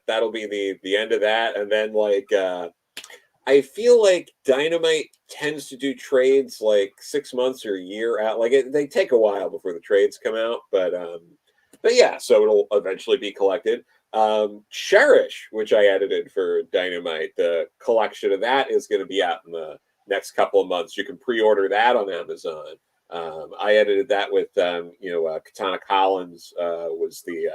That'll be the end of that. And then I feel like Dynamite tends to do trades like 6 months or a year out. They take a while before the trades come out, but yeah, so it'll eventually be collected. Cherish, which I edited for Dynamite, the collection of that is going to be out in the next couple of months. You can pre-order that on Amazon. I edited that with Katana Collins was the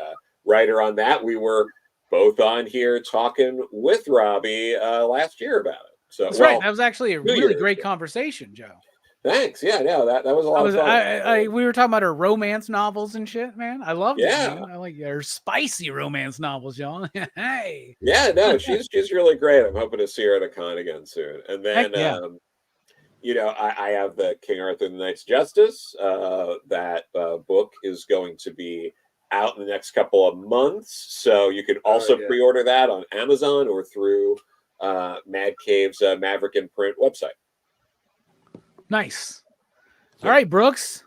writer on that. We were both on here talking with Robbie last year about it. So that's right. That was actually a really great conversation, Joe. Thanks. Yeah, no, that was a lot of fun. We were talking about her romance novels and shit, man. I love yeah. I like her spicy romance novels, y'all. Hey. Yeah, no, she's really great. I'm hoping to see her at a con again soon. And then I have the King Arthur and the Knights of Justice. That book is going to be out in the next couple of months. So you can also pre-order that on Amazon or through Mad Cave's Maverick and Print website. Nice. All right, Brooks.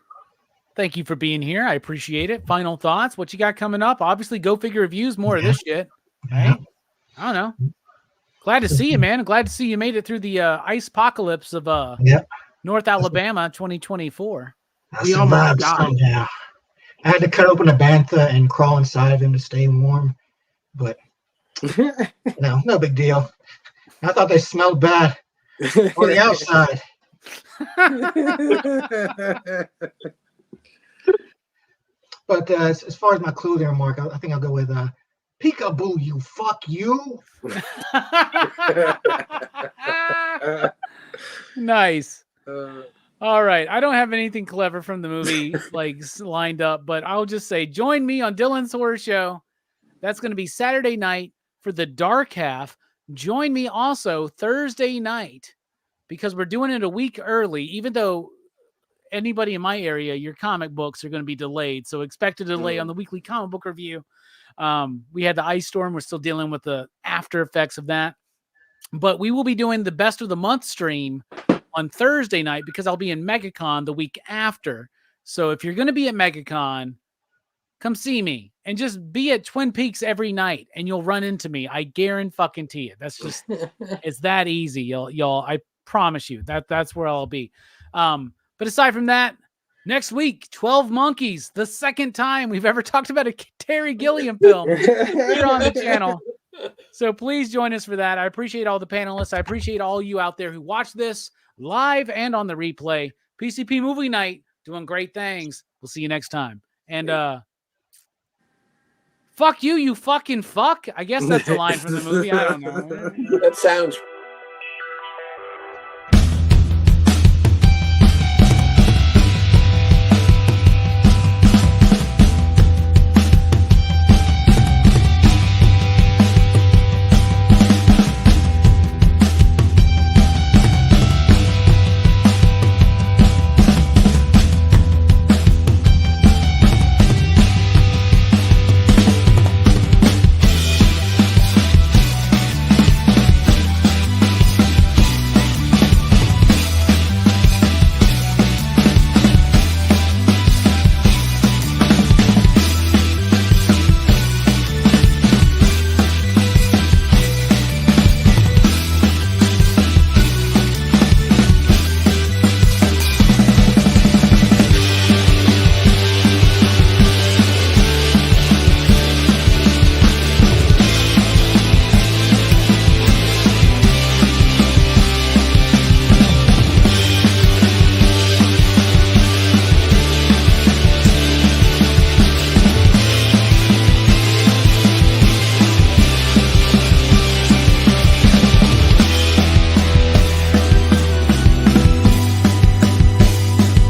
Thank you for being here. I appreciate it. Final thoughts. What you got coming up? Obviously, Go Figure Reviews, more of this shit. Right? I don't know. Glad to see you, man. I'm glad to see you made it through the ice apocalypse of North Alabama 2024. I survived somehow. I had to cut open a bantha and crawl inside of him to stay warm, but no big deal. I thought they smelled bad on the outside. But as far as my clothing remark, I think I'll go with peekaboo, you fuck you. Nice. All right. I don't have anything clever from the movie lined up, but I'll just say join me on Dylan's Horror Show. That's going to be Saturday night for the dark half. Join me also Thursday night because we're doing it a week early, even though anybody in my area, your comic books are going to be delayed. So expect a delay on the weekly comic book review. We had the ice storm. We're still dealing with the after effects of that. But we will be doing the best of the month stream on Thursday night because I'll be in MegaCon the week after. So if you're going to be at MegaCon, come see me and just be at Twin Peaks every night and you'll run into me. I guarantee it. That's just, it's that easy. Y'all, I promise you that's where I'll be. But aside from that, next week, 12 Monkeys, the second time we've ever talked about a Terry Gilliam film here on the channel. So please join us for that. I appreciate all the panelists. I appreciate all you out there who watch this live and on the replay. PCP Movie Night, doing great things. We'll see you next time. And Fuck you, you fucking fuck. I guess that's a line from the movie. I don't know. That sounds